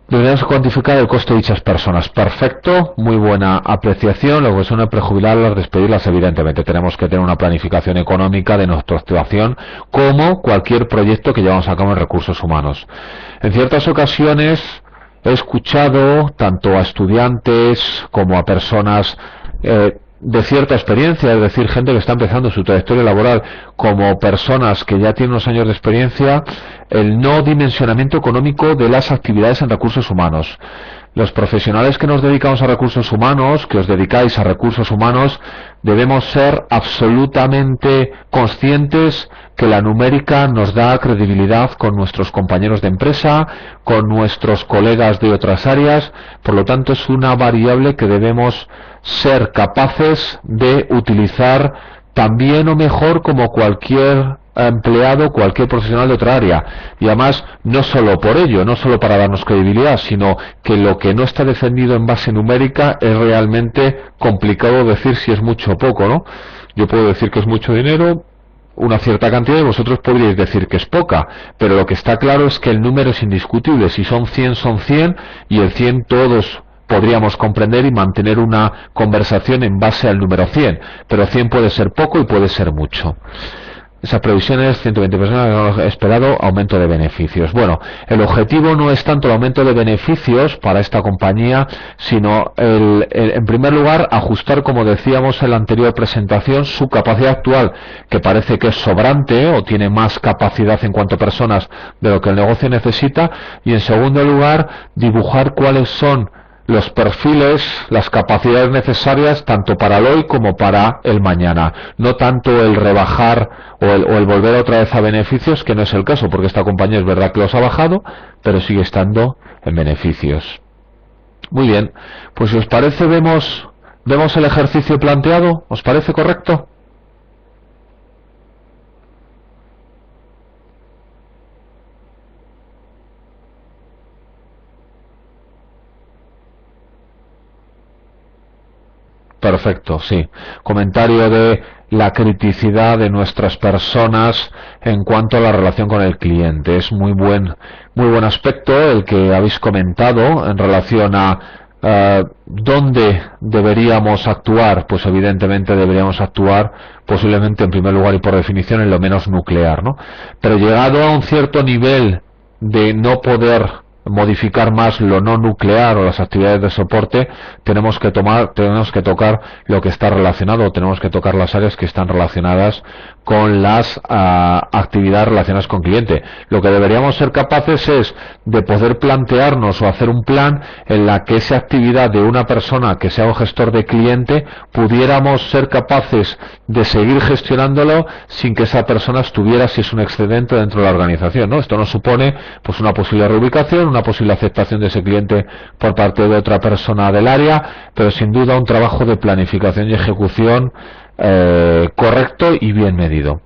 Deberíamos cuantificar el coste de dichas personas. Perfecto, muy buena apreciación. Lo que suena prejubilarlas, despedirlas, evidentemente. Tenemos que tener una planificación económica de nuestra actuación, como cualquier proyecto que llevamos a cabo en recursos humanos. En ciertas ocasiones he escuchado tanto a estudiantes como a personas de cierta experiencia, es decir, gente que está empezando su trayectoria laboral, como personas que ya tienen unos años de experiencia, el no dimensionamiento económico de las actividades en recursos humanos. Los profesionales que nos dedicamos a recursos humanos, que os dedicáis a recursos humanos, debemos ser absolutamente conscientes que la numérica nos da credibilidad con nuestros compañeros de empresa, con nuestros colegas de otras áreas, por lo tanto es una variable que debemos ser capaces de utilizar también o mejor como cualquier empleado, cualquier profesional de otra área, y además no solo por ello, no solo para darnos credibilidad, sino que lo que no está defendido en base numérica es realmente complicado decir si es mucho o poco, ¿no? Yo puedo decir que es mucho dinero, una cierta cantidad, y vosotros podríais decir que es poca, pero lo que está claro es que el número es indiscutible. Si son 100 son 100, y el 100 todos podríamos comprender y mantener una conversación en base al número 100, pero 100 puede ser poco y puede ser mucho. Esas previsiones, 120 personas, esperado aumento de beneficios. Bueno, el objetivo no es tanto el aumento de beneficios para esta compañía, sino en primer lugar ajustar, como decíamos en la anterior presentación, su capacidad actual, que parece que es sobrante o tiene más capacidad en cuanto a personas de lo que el negocio necesita, y en segundo lugar dibujar cuáles son los perfiles, las capacidades necesarias tanto para el hoy como para el mañana, no tanto el rebajar o el volver otra vez a beneficios, que no es el caso, porque esta compañía es verdad que los ha bajado, pero sigue estando en beneficios. Muy bien, pues si os parece vemos el ejercicio planteado. ¿Os parece correcto? Perfecto, sí. Comentario de la criticidad de nuestras personas en cuanto a la relación con el cliente. Es muy buen aspecto el que habéis comentado en relación a dónde deberíamos actuar. Pues evidentemente deberíamos actuar posiblemente en primer lugar y por definición en lo menos nuclear, ¿no? Pero llegado a un cierto nivel de no poder modificar más lo no nuclear o las actividades de soporte, tenemos que tocar lo que está relacionado, tenemos que tocar las áreas que están relacionadas con las actividades relacionadas con cliente. Lo que deberíamos ser capaces es de poder plantearnos o hacer un plan en la que esa actividad de una persona que sea un gestor de cliente pudiéramos ser capaces de seguir gestionándolo sin que esa persona estuviera, si es un excedente, dentro de la organización, ¿no? Esto nos supone pues una posible reubicación, una posible aceptación de ese cliente por parte de otra persona del área, pero sin duda un trabajo de planificación y ejecución correcto y bien medido.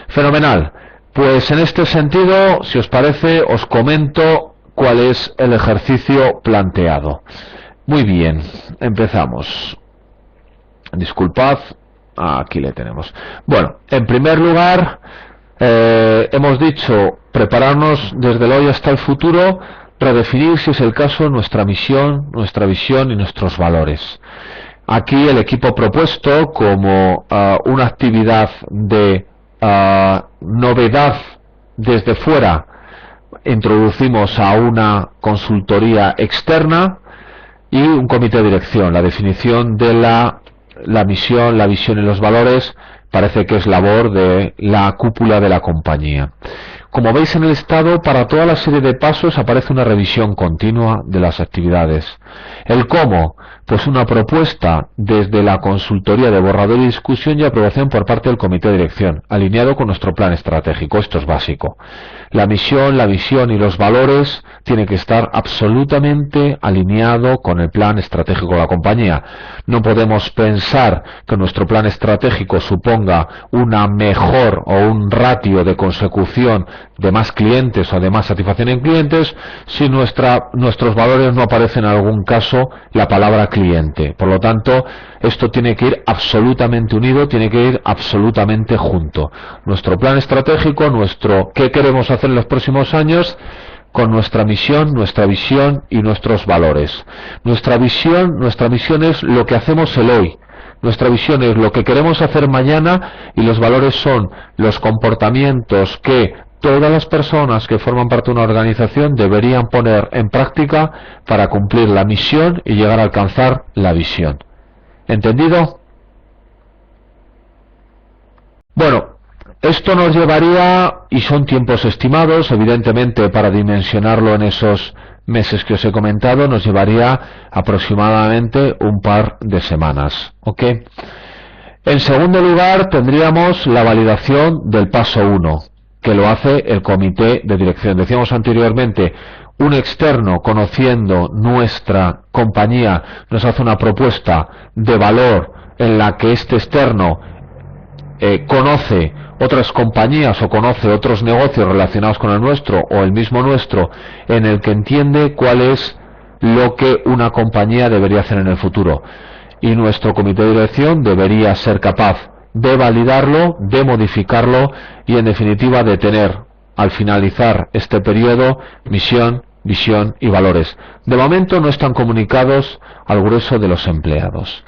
Fenomenal. Pues en este sentido, si os parece, os comento cuál es el ejercicio planteado. Muy bien, empezamos. Disculpad, aquí le tenemos. Bueno, en primer lugar, hemos dicho prepararnos desde el hoy hasta el futuro, redefinir, si es el caso, nuestra misión, nuestra visión y nuestros valores. Aquí el equipo propuesto como una actividad de novedad desde fuera, introducimos a una consultoría externa y un comité de dirección. La definición de la misión, la visión y los valores parece que es labor de la cúpula de la compañía. Como veis en el estado, para toda la serie de pasos aparece una revisión continua de las actividades. El cómo, pues una propuesta desde la consultoría de borrador y discusión y aprobación por parte del comité de dirección, alineado con nuestro plan estratégico. Esto es básico. La misión, la visión y los valores tienen que estar absolutamente alineado con el plan estratégico de la compañía. No podemos pensar que nuestro plan estratégico suponga una mejor o un ratio de consecución de más clientes o de más satisfacción en clientes si nuestros valores no aparecen en algún caso la palabra cliente. Por lo tanto, esto tiene que ir absolutamente unido, tiene que ir absolutamente junto. Nuestro plan estratégico, nuestro qué queremos hacer en los próximos años, con nuestra misión, nuestra visión y nuestros valores. Nuestra misión es lo que hacemos el hoy. Nuestra visión es lo que queremos hacer mañana y los valores son los comportamientos que todas las personas que forman parte de una organización deberían poner en práctica para cumplir la misión y llegar a alcanzar la visión. ¿Entendido? Bueno, esto nos llevaría, y son tiempos estimados, evidentemente para dimensionarlo en esos meses que os he comentado, nos llevaría aproximadamente un par de semanas. ¿Ok? En segundo lugar, tendríamos la validación del paso 1, que lo hace el comité de dirección. Decíamos anteriormente, un externo, conociendo nuestra compañía, nos hace una propuesta de valor en la que este externo conoce otras compañías o conoce otros negocios relacionados con el nuestro o el mismo nuestro, en el que entiende cuál es lo que una compañía debería hacer en el futuro. Y nuestro comité de dirección debería ser capaz de validarlo, de modificarlo y en definitiva de tener, al finalizar este periodo, misión, visión y valores. De momento no están comunicados al grueso de los empleados.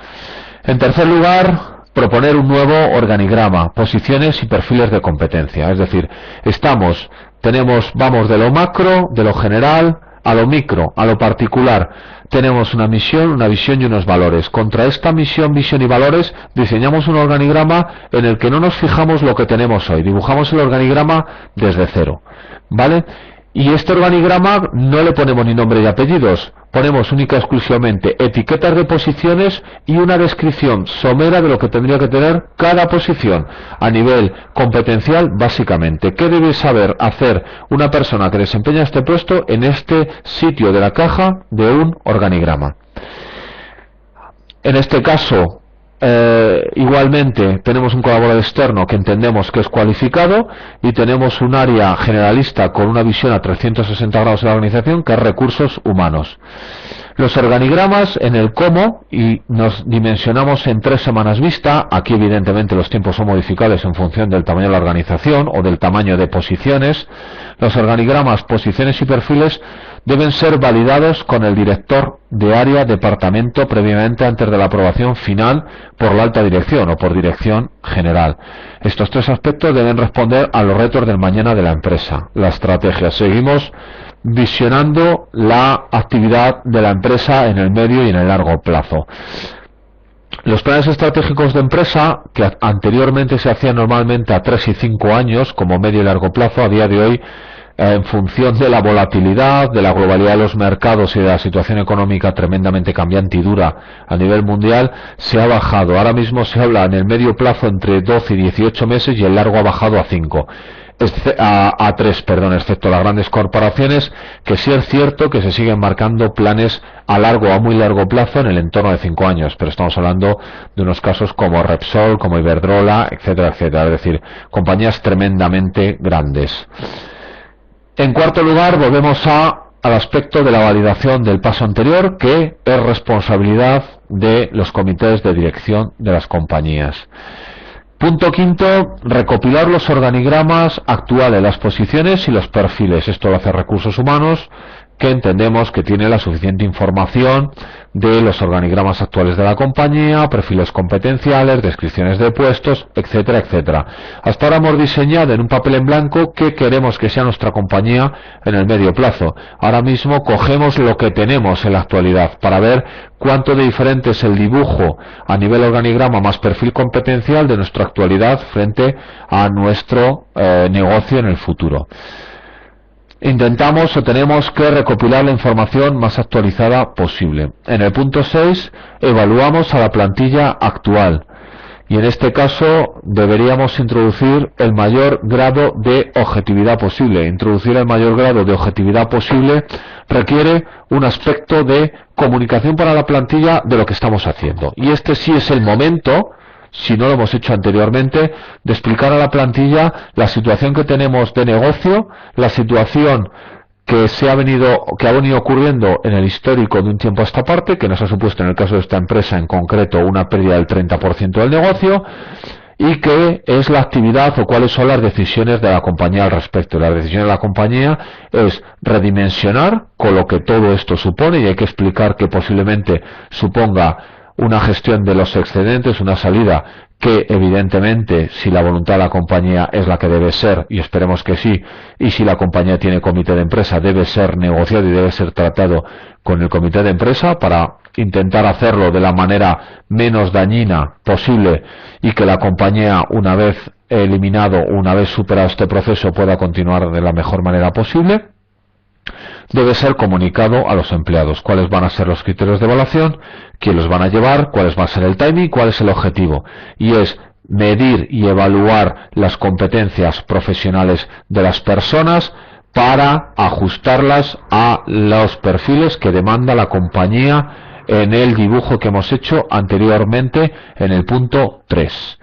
En tercer lugar, proponer un nuevo organigrama, posiciones y perfiles de competencia. Es decir, vamos de lo macro, de lo general, a lo micro, a lo particular. Tenemos una misión, una visión y unos valores. Contra esta misión, visión y valores diseñamos un organigrama en el que no nos fijamos lo que tenemos hoy. Dibujamos el organigrama desde cero, ¿vale? Y este organigrama no le ponemos ni nombre y apellidos, ponemos única y exclusivamente etiquetas de posiciones y una descripción somera de lo que tendría que tener cada posición a nivel competencial, básicamente. ¿Qué debe saber hacer una persona que desempeña este puesto en este sitio de la caja de un organigrama? En este caso, igualmente tenemos un colaborador externo que entendemos que es cualificado y tenemos un área generalista con una visión a 360 grados de la organización, que es recursos humanos. Los organigramas en el cómo, y nos dimensionamos en 3 semanas vista. Aquí evidentemente los tiempos son modificables en función del tamaño de la organización o del tamaño de posiciones. Los organigramas, posiciones y perfiles deben ser validados con el director de área, departamento, previamente antes de la aprobación final por la alta dirección o por dirección general. Estos 3 aspectos deben responder a los retos del mañana de la empresa. La estrategia. Seguimos visionando la actividad de la empresa en el medio y en el largo plazo. Los planes estratégicos de empresa, que anteriormente se hacían normalmente a 3 y 5 años como medio y largo plazo, a día de hoy, en función de la volatilidad, de la globalidad de los mercados y de la situación económica tremendamente cambiante y dura a nivel mundial, se ha bajado. Ahora mismo se habla en el medio plazo entre 12 y 18 meses y el largo ha bajado a 5. A 3, excepto las grandes corporaciones, que sí es cierto que se siguen marcando planes a largo, a muy largo plazo en el entorno de 5 años, pero estamos hablando de unos casos como Repsol, como Iberdrola, etcétera, etcétera, es decir, compañías tremendamente grandes. En cuarto lugar, volvemos al aspecto de la validación del paso anterior, que es responsabilidad de los comités de dirección de las compañías. Punto quinto, recopilar los organigramas actuales, las posiciones y los perfiles. Esto lo hace recursos humanos, que entendemos que tiene la suficiente información de los organigramas actuales de la compañía, perfiles competenciales, descripciones de puestos, etcétera, etcétera. Hasta ahora hemos diseñado en un papel en blanco qué queremos que sea nuestra compañía en el medio plazo. Ahora mismo cogemos lo que tenemos en la actualidad para ver cuánto de diferente es el dibujo a nivel organigrama más perfil competencial de nuestra actualidad frente a nuestro negocio en el futuro. Intentamos o tenemos que recopilar la información más actualizada posible. En el punto 6 evaluamos a la plantilla actual y en este caso deberíamos introducir el mayor grado de objetividad posible. Introducir el mayor grado de objetividad posible requiere un aspecto de comunicación para la plantilla de lo que estamos haciendo, y este sí es el momento, si no lo hemos hecho anteriormente, de explicar a la plantilla la situación que tenemos de negocio, la situación que ha venido ocurriendo en el histórico de un tiempo a esta parte, que nos ha supuesto en el caso de esta empresa en concreto una pérdida del 30% del negocio, y qué es la actividad o cuáles son las decisiones de la compañía al respecto. La decisión de la compañía es redimensionar con lo que todo esto supone, y hay que explicar que posiblemente suponga una gestión de los excedentes, una salida que evidentemente, si la voluntad de la compañía es la que debe ser, y esperemos que sí, y si la compañía tiene comité de empresa, debe ser negociado y debe ser tratado con el comité de empresa para intentar hacerlo de la manera menos dañina posible y que la compañía, una vez eliminado, una vez superado este proceso, pueda continuar de la mejor manera posible. debe ser comunicado a los empleados. ¿Cuáles van a ser los criterios de evaluación? ¿Quién los van a llevar? ¿Cuál va a ser el timing? ¿Cuál es el objetivo? Y es medir y evaluar las competencias profesionales de las personas para ajustarlas a los perfiles que demanda la compañía en el dibujo que hemos hecho anteriormente en el punto 3.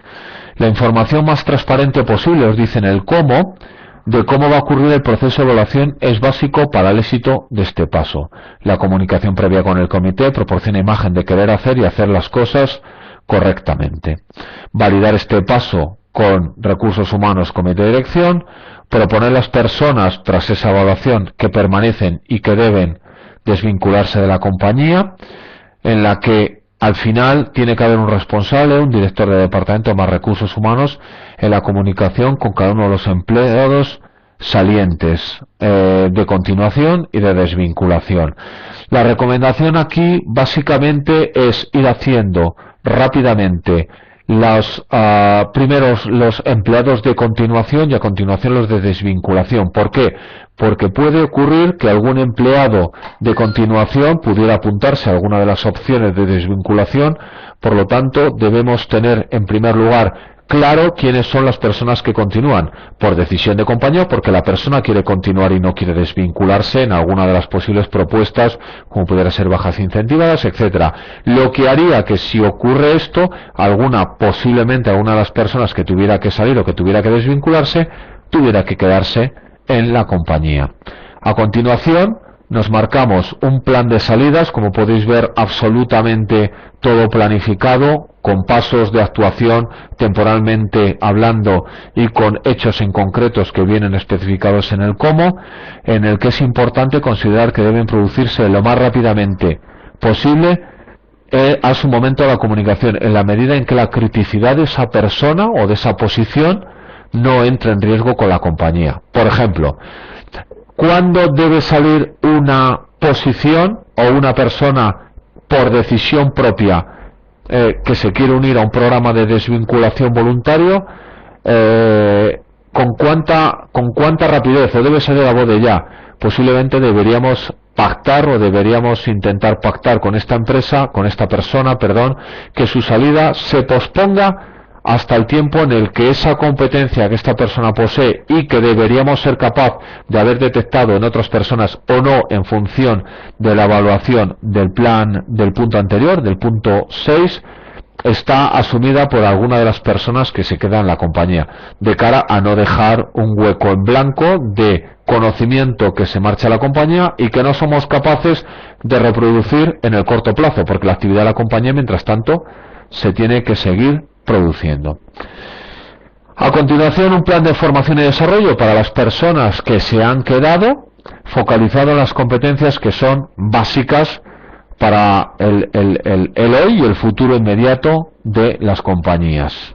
La información más transparente posible, os dicen el cómo, de cómo va a ocurrir el proceso de evaluación es básico para el éxito de este paso. La comunicación previa con el comité proporciona imagen de querer hacer y hacer las cosas correctamente. Validar este paso con recursos humanos, comité de dirección, proponer las personas tras esa evaluación que permanecen y que deben desvincularse de la compañía, en la que al final tiene que haber un responsable, un director de departamento más recursos humanos en la comunicación con cada uno de los empleados salientes de continuación y de desvinculación. La recomendación aquí básicamente es ir haciendo rápidamente primeros los empleados de continuación y a continuación los de desvinculación. ¿Por qué? Porque puede ocurrir que algún empleado de continuación pudiera apuntarse a alguna de las opciones de desvinculación. Por lo tanto, debemos tener en primer lugar claro quiénes son las personas que continúan por decisión de compañía, porque la persona quiere continuar y no quiere desvincularse en alguna de las posibles propuestas, como pudiera ser bajas incentivadas, etcétera. Lo que haría que si ocurre esto, posiblemente alguna de las personas que tuviera que salir o que tuviera que desvincularse, tuviera que quedarse en la compañía. A continuación, nos marcamos un plan de salidas, como podéis ver, absolutamente todo planificado, con pasos de actuación temporalmente hablando y con hechos en concretos que vienen especificados en el cómo, en el que es importante considerar que deben producirse lo más rápidamente posible a su momento de la comunicación, en la medida en que la criticidad de esa persona o de esa posición no entre en riesgo con la compañía. Por ejemplo, ¿cuándo debe salir una posición o una persona por decisión propia que se quiere unir a un programa de desvinculación voluntario? ¿Con cuánta rapidez? ¿O debe salir a voz de ya? Posiblemente deberíamos pactar o deberíamos intentar pactar con esta persona, que su salida se posponga hasta el tiempo en el que esa competencia que esta persona posee y que deberíamos ser capaz de haber detectado en otras personas o no en función de la evaluación del plan del punto anterior, del punto 6, está asumida por alguna de las personas que se quedan en la compañía, de cara a no dejar un hueco en blanco de conocimiento que se marcha a la compañía y que no somos capaces de reproducir en el corto plazo, porque la actividad de la compañía mientras tanto se tiene que seguir produciendo. A continuación, un plan de formación y desarrollo para las personas que se han quedado, focalizado en las competencias que son básicas para el hoy y el futuro inmediato de las compañías.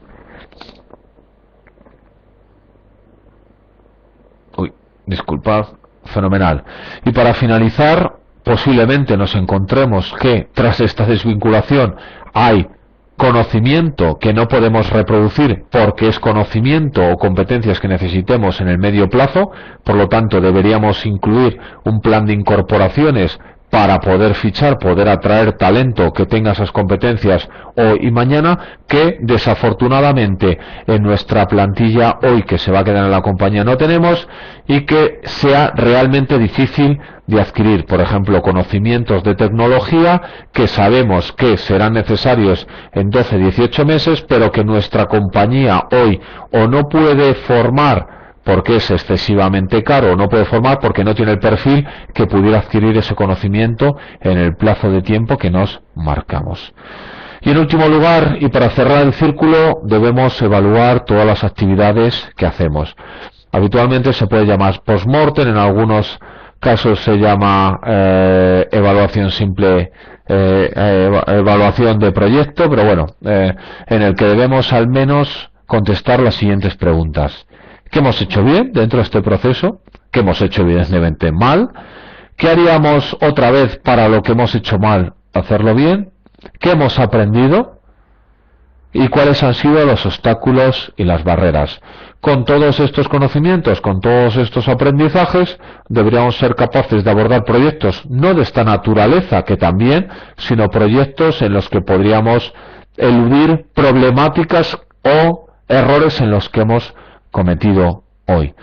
Disculpad, fenomenal. Y para finalizar, posiblemente nos encontremos que tras esta desvinculación hay conocimiento que no podemos reproducir porque es conocimiento o competencias que necesitemos en el medio plazo, por lo tanto deberíamos incluir un plan de incorporaciones para poder fichar, poder atraer talento que tenga esas competencias hoy y mañana, que desafortunadamente en nuestra plantilla hoy que se va a quedar en la compañía no tenemos, y que sea realmente difícil de adquirir. Por ejemplo, conocimientos de tecnología que sabemos que serán necesarios en 12-18 meses, pero que nuestra compañía hoy o no puede formar porque es excesivamente caro, o no puede formar porque no tiene el perfil que pudiera adquirir ese conocimiento en el plazo de tiempo que nos marcamos. Y en último lugar, y para cerrar el círculo, debemos evaluar todas las actividades que hacemos. Habitualmente se puede llamar post-mortem, en algunos casos se llama evaluación simple, evaluación de proyecto, pero bueno, en el que debemos al menos contestar las siguientes preguntas. ¿Qué hemos hecho bien dentro de este proceso? ¿Qué hemos hecho evidentemente mal? ¿Qué haríamos otra vez para lo que hemos hecho mal hacerlo bien? ¿Qué hemos aprendido? y cuáles han sido los obstáculos y las barreras. Con todos estos conocimientos, con todos estos aprendizajes, deberíamos ser capaces de abordar proyectos no de esta naturaleza, que también, sino proyectos en los que podríamos eludir problemáticas o errores en los que hemos cometido hoy.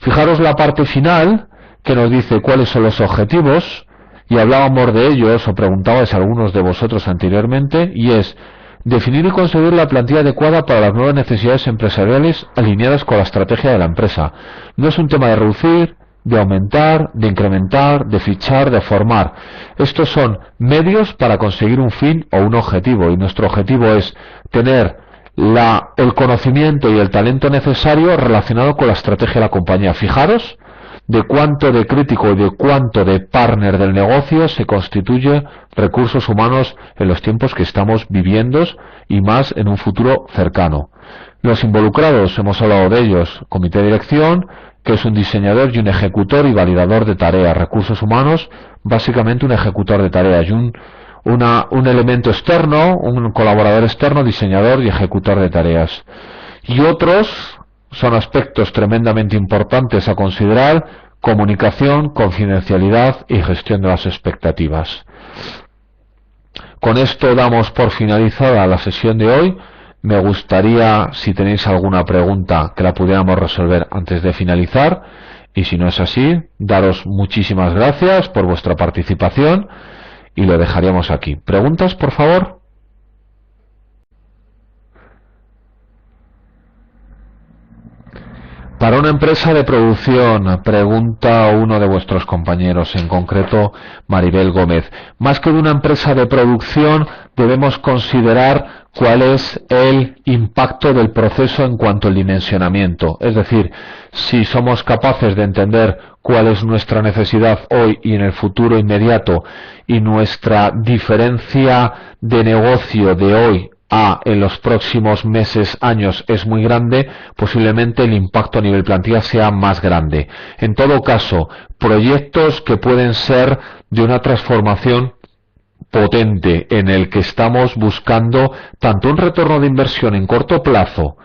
Fijaros la parte final, que nos dice cuáles son los objetivos, y hablábamos de ellos, o preguntabais a algunos de vosotros anteriormente, y es definir y conseguir la plantilla adecuada para las nuevas necesidades empresariales alineadas con la estrategia de la empresa. No es un tema de reducir, de aumentar, de incrementar, de fichar, de formar. Estos son medios para conseguir un fin o un objetivo, y nuestro objetivo es tener el conocimiento y el talento necesario relacionado con la estrategia de la compañía. Fijaros de cuánto de crítico y de cuánto de partner del negocio se constituye recursos humanos en los tiempos que estamos viviendo y más en un futuro cercano. Los involucrados, hemos hablado de ellos, comité de dirección, que es un diseñador y un ejecutor y validador de tareas. Recursos humanos, básicamente un ejecutor de tareas, y un elemento externo, un colaborador externo, diseñador y ejecutor de tareas. Y otros son aspectos tremendamente importantes a considerar: comunicación, confidencialidad y gestión de las expectativas. Con esto damos por finalizada la sesión de hoy. Me gustaría, si tenéis alguna pregunta, que la pudiéramos resolver antes de finalizar, y si no es así, daros muchísimas gracias por vuestra participación y lo dejaríamos aquí. ¿Preguntas, por favor? Para una empresa de producción, pregunta uno de vuestros compañeros, en concreto Maribel Gómez. Más que de una empresa de producción, debemos considerar cuál es el impacto del proceso en cuanto al dimensionamiento. Es decir, si somos capaces de entender cuál es nuestra necesidad hoy y en el futuro inmediato, y nuestra diferencia de negocio de hoy en los próximos meses, años, es muy grande, posiblemente el impacto a nivel plantilla sea más grande. En todo caso, proyectos que pueden ser de una transformación potente, en el que estamos buscando tanto un retorno de inversión en corto plazo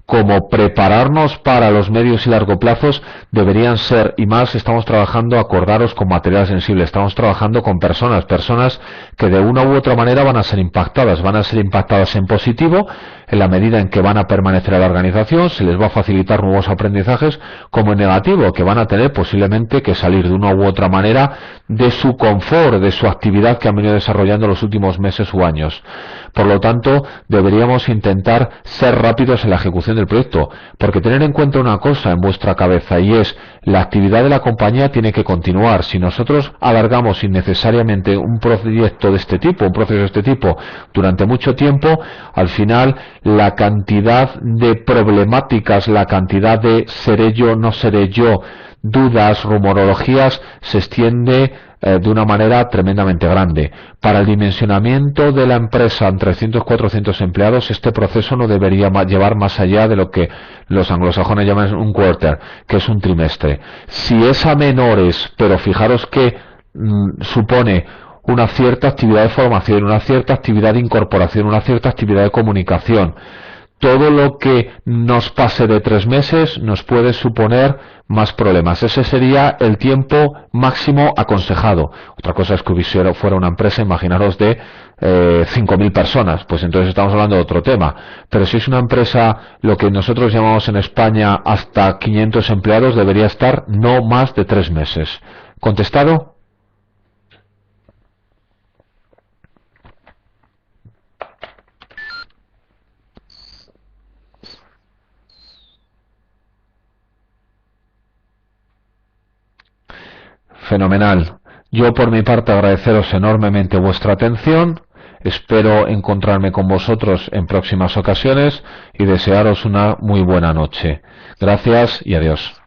como prepararnos para los medios y largo plazos, deberían ser, y más estamos trabajando, acordaros, con material sensible. Estamos trabajando con personas que de una u otra manera van a ser impactadas en positivo, en la medida en que van a permanecer en la organización, se les va a facilitar nuevos aprendizajes, como en negativo, que van a tener posiblemente que salir de una u otra manera de su confort, de su actividad que han venido desarrollando los últimos meses u años. Por lo tanto, deberíamos intentar ser rápidos en la ejecución del proyecto, porque tener en cuenta una cosa en vuestra cabeza, y es: la actividad de la compañía tiene que continuar. Si nosotros alargamos innecesariamente un proyecto de este tipo, un proceso de este tipo, durante mucho tiempo, al final la cantidad de problemáticas, la cantidad de seré yo, no seré yo, dudas, rumorologías, se extiende de una manera tremendamente grande. Para el dimensionamiento de la empresa en 300-400 empleados, este proceso no debería llevar más allá de lo que los anglosajones llaman un quarter, que es un trimestre. Si es a menores, pero fijaros que supone una cierta actividad de formación, una cierta actividad de incorporación, una cierta actividad de comunicación, todo lo que nos pase de 3 meses nos puede suponer más problemas. Ese sería el tiempo máximo aconsejado. Otra cosa es que fuera una empresa, imaginaros, de 5.000 personas, pues entonces estamos hablando de otro tema. Pero si es una empresa, lo que nosotros llamamos en España hasta 500 empleados, debería estar no más de 3 meses. ¿Contestado? Fenomenal. Yo por mi parte agradeceros enormemente vuestra atención. Espero encontrarme con vosotros en próximas ocasiones y desearos una muy buena noche. Gracias y adiós.